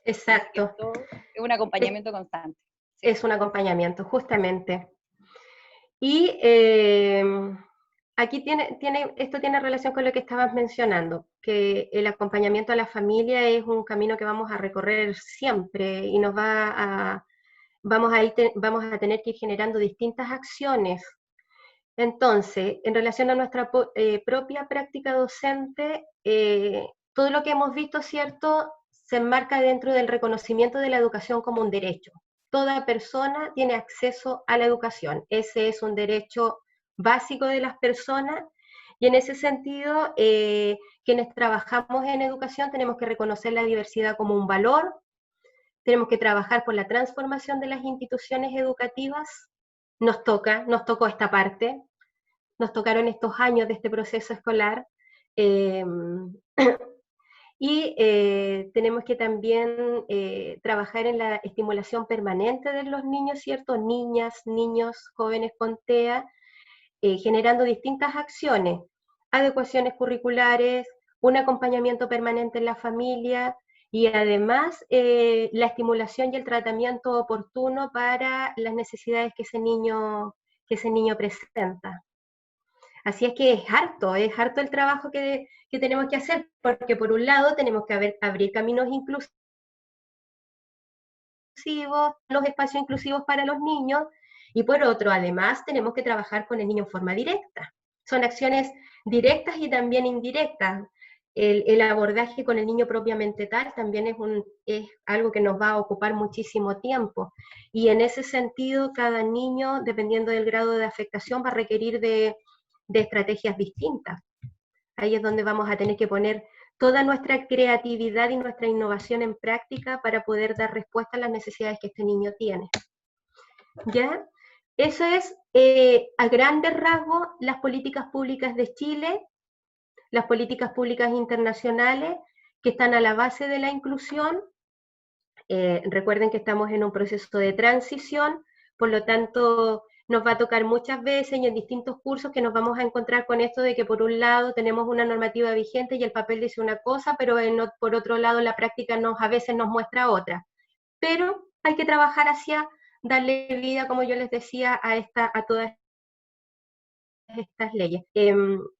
Exacto. Es un acompañamiento constante. Sí. Es un acompañamiento, justamente. Y aquí esto tiene relación con lo que estabas mencionando, que el acompañamiento a la familia es un camino que vamos a recorrer siempre y nos vamos a tener que ir generando distintas acciones. Entonces, en relación a nuestra propia práctica docente, todo lo que hemos visto, ¿cierto?, se enmarca dentro del reconocimiento de la educación como un derecho. Toda persona tiene acceso a la educación. Ese es un derecho básico de las personas y en ese sentido, quienes trabajamos en educación tenemos que reconocer la diversidad como un valor, tenemos que trabajar por la transformación de las instituciones educativas. Nos tocó esta parte, nos tocaron estos años de este proceso escolar, y tenemos que también trabajar en la estimulación permanente de los niños, ¿cierto? Niñas, niños, jóvenes con TEA, generando distintas acciones, adecuaciones curriculares, un acompañamiento permanente en la familia y además la estimulación y el tratamiento oportuno para las necesidades que ese niño presenta. Así es que es harto el trabajo que tenemos que hacer, porque por un lado tenemos que abrir caminos inclusivos, los espacios inclusivos para los niños, y por otro, además, tenemos que trabajar con el niño en forma directa. Son acciones directas y también indirectas. El abordaje con el niño propiamente tal también es algo que nos va a ocupar muchísimo tiempo. Y en ese sentido, cada niño, dependiendo del grado de afectación, va a requerir de estrategias distintas. Ahí es donde vamos a tener que poner toda nuestra creatividad y nuestra innovación en práctica para poder dar respuesta a las necesidades que este niño tiene. ¿Ya? Eso es, a grandes rasgos, las políticas públicas de Chile, las políticas públicas internacionales que están a la base de la inclusión. Recuerden que estamos en un proceso de transición, por lo tanto nos va a tocar muchas veces y en distintos cursos que nos vamos a encontrar con esto de que por un lado tenemos una normativa vigente y el papel dice una cosa, pero por otro lado la práctica a veces nos muestra otra. Pero hay que trabajar hacia darle vida, como yo les decía, a todas estas leyes.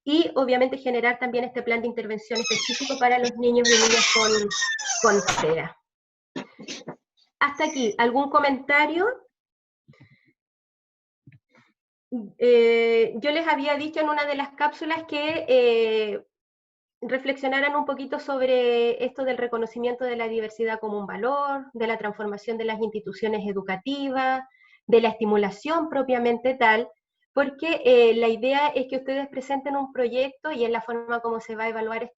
Y obviamente generar también este plan de intervención específico para los niños y niñas con TEA. Hasta aquí, ¿algún comentario? Yo les había dicho en una de las cápsulas que reflexionaran un poquito sobre esto del reconocimiento de la diversidad como un valor, de la transformación de las instituciones educativas, de la estimulación propiamente tal, porque la idea es que ustedes presenten un proyecto y es la forma como se va a evaluar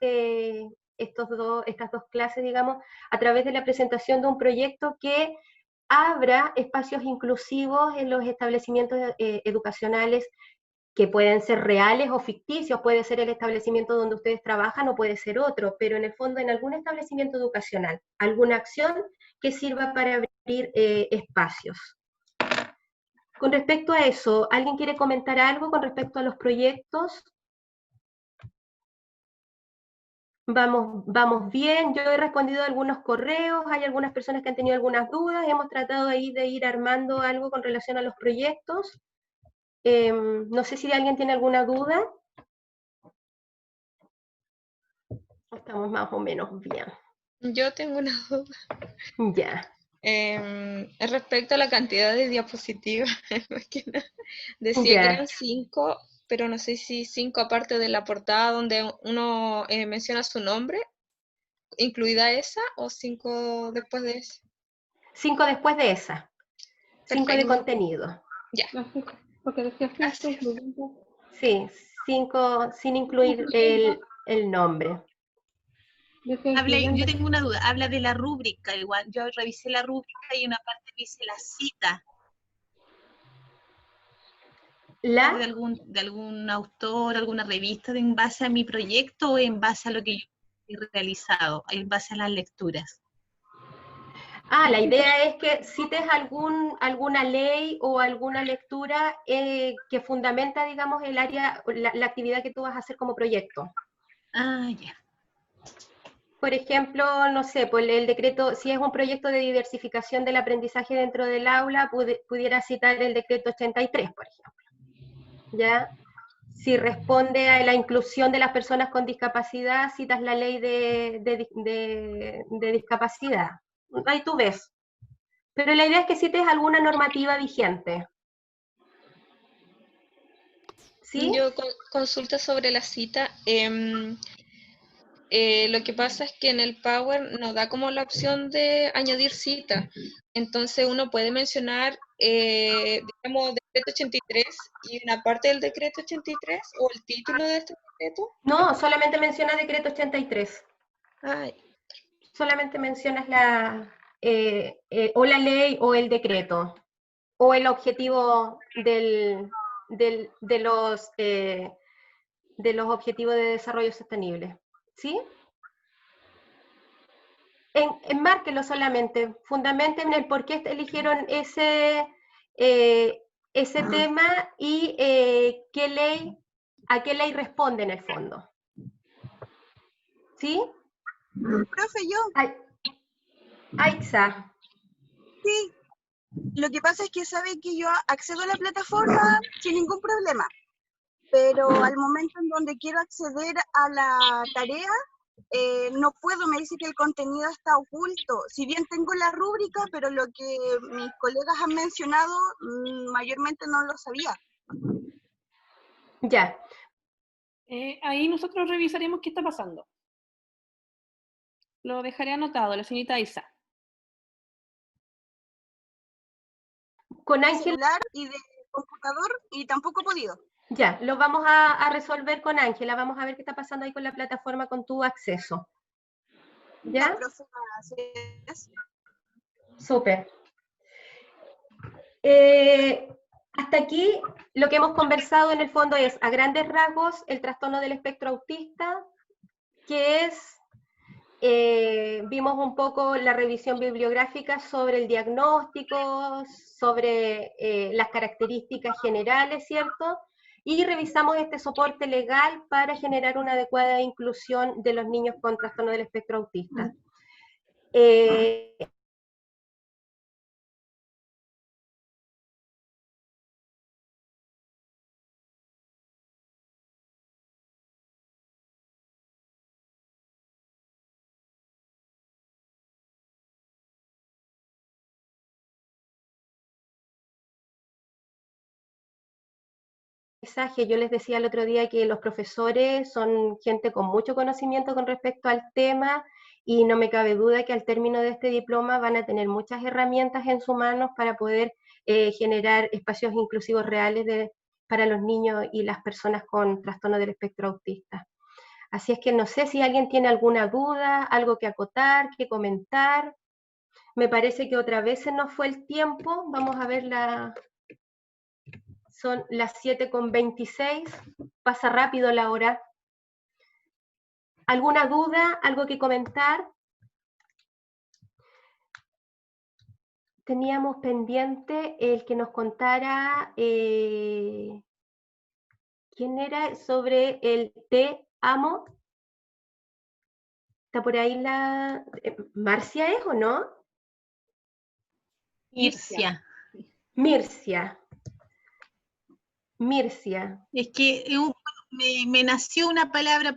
estas dos clases, digamos, a través de la presentación de un proyecto que abra espacios inclusivos en los establecimientos educacionales, que pueden ser reales o ficticios, puede ser el establecimiento donde ustedes trabajan o puede ser otro, pero en el fondo en algún establecimiento educacional, alguna acción que sirva para abrir espacios. Con respecto a eso, ¿alguien quiere comentar algo con respecto a los proyectos? Vamos bien, yo he respondido a algunos correos, hay algunas personas que han tenido algunas dudas, hemos tratado ahí de ir armando algo con relación a los proyectos. No sé si alguien tiene alguna duda. Estamos más o menos bien. Yo tengo una duda. Ya. Respecto a la cantidad de diapositivas, más que nada. Decía que eran 5, pero no sé si 5 aparte de la portada donde uno menciona su nombre, incluida esa, o 5 después de esa. 5 después de esa. 5 de contenido. Ya. Porque decía 5 Sí, 5 sin incluir el nombre. Yo tengo una duda, habla de la rúbrica igual, yo revisé la rúbrica y en una parte dice la cita. De algún autor, alguna revista en base a mi proyecto o en base a lo que yo he realizado, en base a las lecturas. La idea es que cites alguna ley o alguna lectura que fundamenta, digamos, el área, la actividad que tú vas a hacer como proyecto. Ya. Por ejemplo, no sé, pues el decreto, si es un proyecto de diversificación del aprendizaje dentro del aula, pudiera citar el decreto 83, por ejemplo. ¿Ya? Si responde a la inclusión de las personas con discapacidad, citas la ley de discapacidad. Ahí tú ves. Pero la idea es que cites alguna normativa vigente. ¿Sí? Yo consulta sobre la cita. Lo que pasa es que en el Power nos da como la opción de añadir cita. Entonces uno puede mencionar, digamos, decreto 83 y una parte del decreto 83 o el título de este decreto. No, solamente menciona decreto 83. Ay. Solamente mencionas o la ley o el decreto, o el objetivo de los objetivos de desarrollo sostenible. ¿Sí? Enmárquelo solamente, fundamenten el por qué eligieron ese tema y a qué ley responde en el fondo. ¿Sí? Profe, yo. Aixa. Sí, lo que pasa es que sabe que yo accedo a la plataforma sin ningún problema, pero al momento en donde quiero acceder a la tarea, no puedo, me dice que el contenido está oculto. Si bien tengo la rúbrica, pero lo que mis colegas han mencionado, mayormente no lo sabía. Ya. Ahí nosotros revisaremos qué está pasando. Lo dejaré anotado, la señorita Isa. Con Ángel. Celular y de computador y tampoco he podido. Ya, lo vamos a resolver con Ángela. Vamos a ver qué está pasando ahí con la plataforma con tu acceso. ¿Ya? Súper. Hasta aquí lo que hemos conversado en el fondo es, a grandes rasgos, el trastorno del espectro autista, que es, vimos un poco la revisión bibliográfica sobre el diagnóstico, sobre las características generales, ¿cierto? Y revisamos este soporte legal para generar una adecuada inclusión de los niños con trastorno del espectro autista. Yo les decía el otro día que los profesores son gente con mucho conocimiento con respecto al tema y no me cabe duda que al término de este diploma van a tener muchas herramientas en sus manos para poder generar espacios inclusivos reales para los niños y las personas con trastorno del espectro autista. Así es que no sé si alguien tiene alguna duda, algo que acotar, que comentar. Me parece que otra vez se nos fue el tiempo. Vamos a ver son las 7:26, pasa rápido la hora. ¿Alguna duda? ¿Algo que comentar? Teníamos pendiente el que nos contara quién era sobre el te amo. ¿Está por ahí la Marcia es o no? Mircia. Mircia. Mircia. Es que me nació una palabra,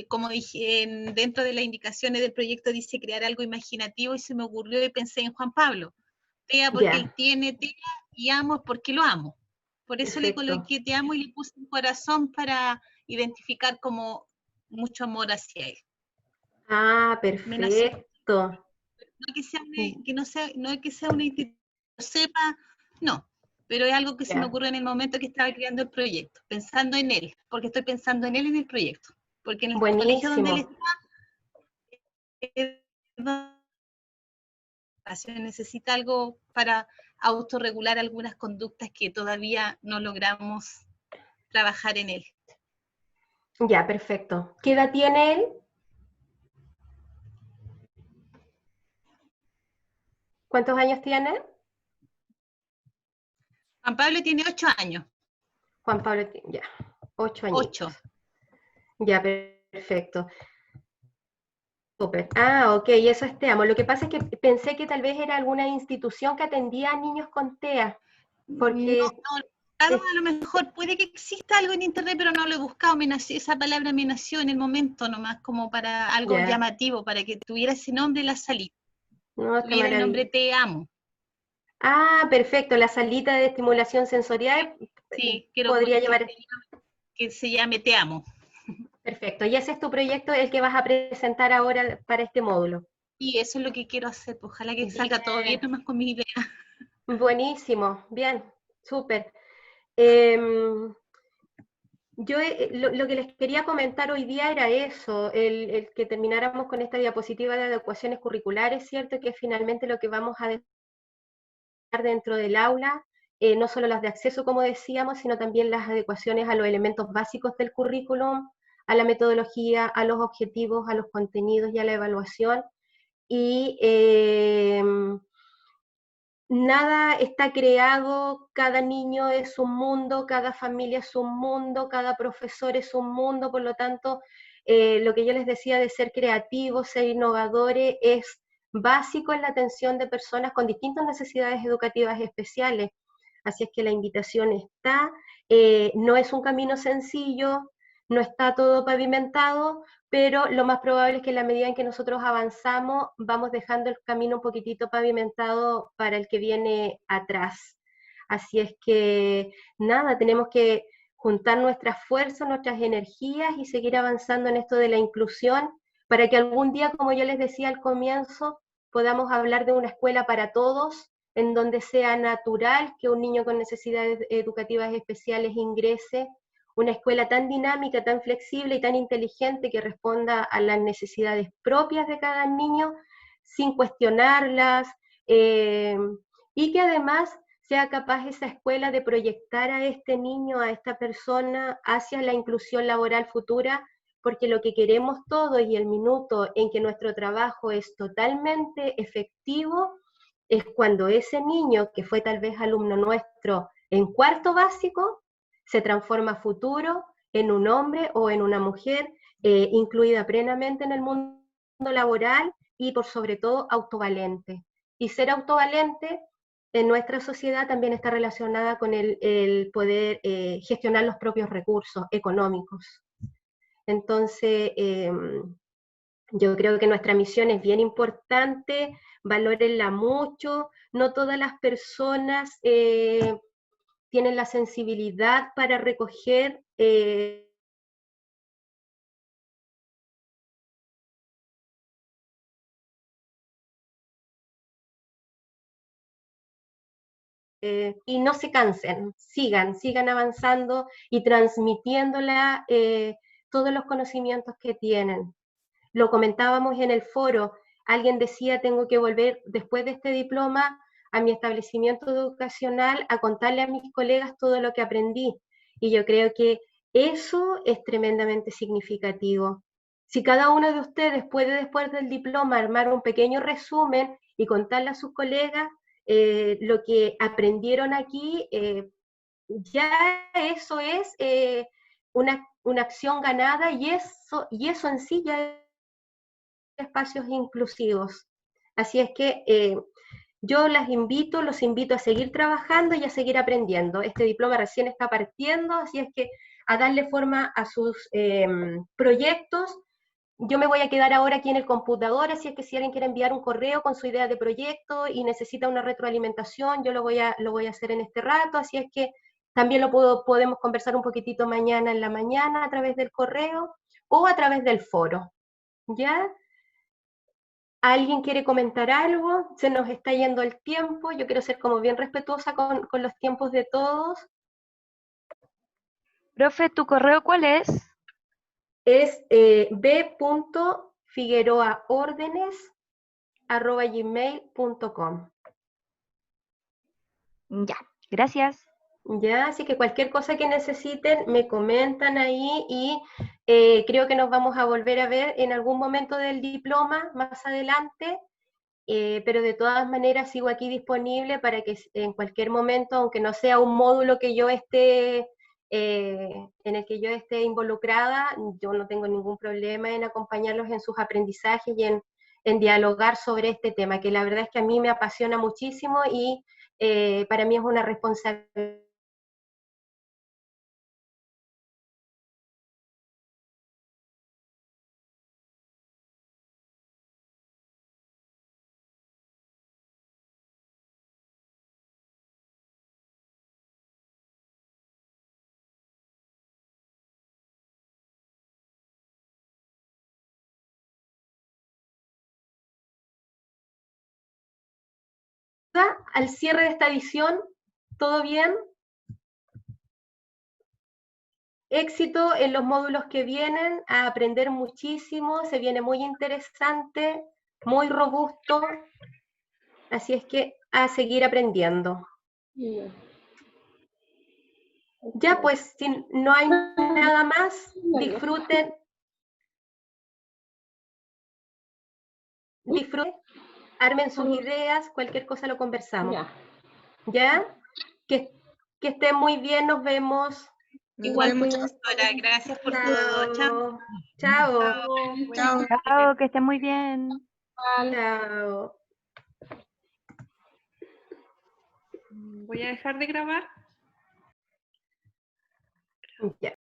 como dije, dentro de las indicaciones del proyecto dice crear algo imaginativo y se me ocurrió y pensé en Juan Pablo. Tea porque él tiene tea y amo es porque lo amo. Por eso le coloqué te amo y le puse un corazón para identificar como mucho amor hacia él. Ah, perfecto. No que sea no es que sea una institución que lo sepa, no, pero es algo que se me ocurrió en el momento que estaba creando el proyecto, pensando en él, porque estoy pensando en él en el proyecto, porque en el colegio donde él está, necesita algo para autorregular algunas conductas que todavía no logramos trabajar en él. Ya, perfecto. ¿Qué edad tiene él? ¿Cuántos años tiene? Juan Pablo tiene 8 años. Juan Pablo, ya, 8 años. 8. Ya, perfecto. Súper. Ah, ok, eso es TEAMO. Lo que pasa es que pensé que tal vez era alguna institución que atendía a niños con TEA, porque... A lo mejor puede que exista algo en internet, pero no lo he buscado. Esa palabra me nació en el momento nomás, como para algo llamativo, para que tuviera ese nombre la salita. No, tuviera el nombre Te Amo. Ah, perfecto, la salita de estimulación sensorial podría llevar... Que se llame Te Amo. Perfecto, y ese es tu proyecto, el que vas a presentar ahora para este módulo. Y eso es lo que quiero hacer, ojalá que salga todo bien nomás con mi idea. Buenísimo, bien, súper. Yo lo que les quería comentar hoy día era eso, el que termináramos con esta diapositiva de adecuaciones curriculares, ¿cierto? Que es finalmente lo que vamos a desarrollar dentro del aula, no solo las de acceso, como decíamos, sino también las adecuaciones a los elementos básicos del currículum, a la metodología, a los objetivos, a los contenidos y a la evaluación. Y nada está creado, cada niño es un mundo, cada familia es un mundo, cada profesor es un mundo, por lo tanto, lo que yo les decía de ser creativos, ser innovadores, es básico en la atención de personas con distintas necesidades educativas especiales. Así es que la invitación está, no es un camino sencillo, no está todo pavimentado, pero lo más probable es que en la medida en que nosotros avanzamos, vamos dejando el camino un poquitito pavimentado para el que viene atrás. Así es que, nada, tenemos que juntar nuestras fuerzas, nuestras energías y seguir avanzando en esto de la inclusión, para que algún día, como yo les decía al comienzo, podamos hablar de una escuela para todos, en donde sea natural que un niño con necesidades educativas especiales ingrese, una escuela tan dinámica, tan flexible y tan inteligente que responda a las necesidades propias de cada niño sin cuestionarlas, y que además sea capaz esa escuela de proyectar a este niño, a esta persona, hacia la inclusión laboral futura, porque lo que queremos todos y el minuto en que nuestro trabajo es totalmente efectivo es cuando ese niño, que fue tal vez alumno nuestro en cuarto básico, se transforma a futuro en un hombre o en una mujer incluida plenamente en el mundo laboral y por sobre todo autovalente. Y ser autovalente en nuestra sociedad también está relacionada con el poder gestionar los propios recursos económicos. Entonces, yo creo que nuestra misión es bien importante, valórenla mucho, no todas las personas tienen la sensibilidad para recoger y no se cansen, sigan avanzando y transmitiéndola todos los conocimientos que tienen. Lo comentábamos en el foro, alguien decía, tengo que volver después de este diploma a mi establecimiento educacional a contarle a mis colegas todo lo que aprendí. Y yo creo que eso es tremendamente significativo. Si cada uno de ustedes puede después del diploma armar un pequeño resumen y contarle a sus colegas lo que aprendieron aquí, ya eso es una acción ganada y eso en sí ya es espacios inclusivos. Así es que yo los invito a seguir trabajando y a seguir aprendiendo. Este diploma recién está partiendo, así es que a darle forma a sus proyectos. Yo me voy a quedar ahora aquí en el computador, así es que si alguien quiere enviar un correo con su idea de proyecto y necesita una retroalimentación, yo lo voy a hacer en este rato, así es que también podemos conversar un poquitito mañana en la mañana a través del correo o a través del foro, ¿ya? ¿Alguien quiere comentar algo? Se nos está yendo el tiempo, yo quiero ser como bien respetuosa con los tiempos de todos. Profe, ¿tu correo cuál es? Es b.figueroaordenes@gmail.com. Ya, gracias. Ya, así que cualquier cosa que necesiten me comentan ahí y creo que nos vamos a volver a ver en algún momento del diploma más adelante, pero de todas maneras sigo aquí disponible para que en cualquier momento, aunque no sea un módulo que yo esté en el que yo esté involucrada, yo no tengo ningún problema en acompañarlos en sus aprendizajes y en dialogar sobre este tema, que la verdad es que a mí me apasiona muchísimo y para mí es una responsabilidad. Al cierre de esta edición, ¿todo bien? Éxito en los módulos que vienen, a aprender muchísimo, se viene muy interesante, muy robusto, así es que a seguir aprendiendo. Ya pues, si no hay nada más, disfruten, armen sus ideas, cualquier cosa lo conversamos. ¿Ya? Que estén muy bien, nos vemos. Igual, profesora, gracias por todo. Chao. Chao. Chao. Chao, que estén muy bien. Chao. Voy a dejar de grabar. Ya.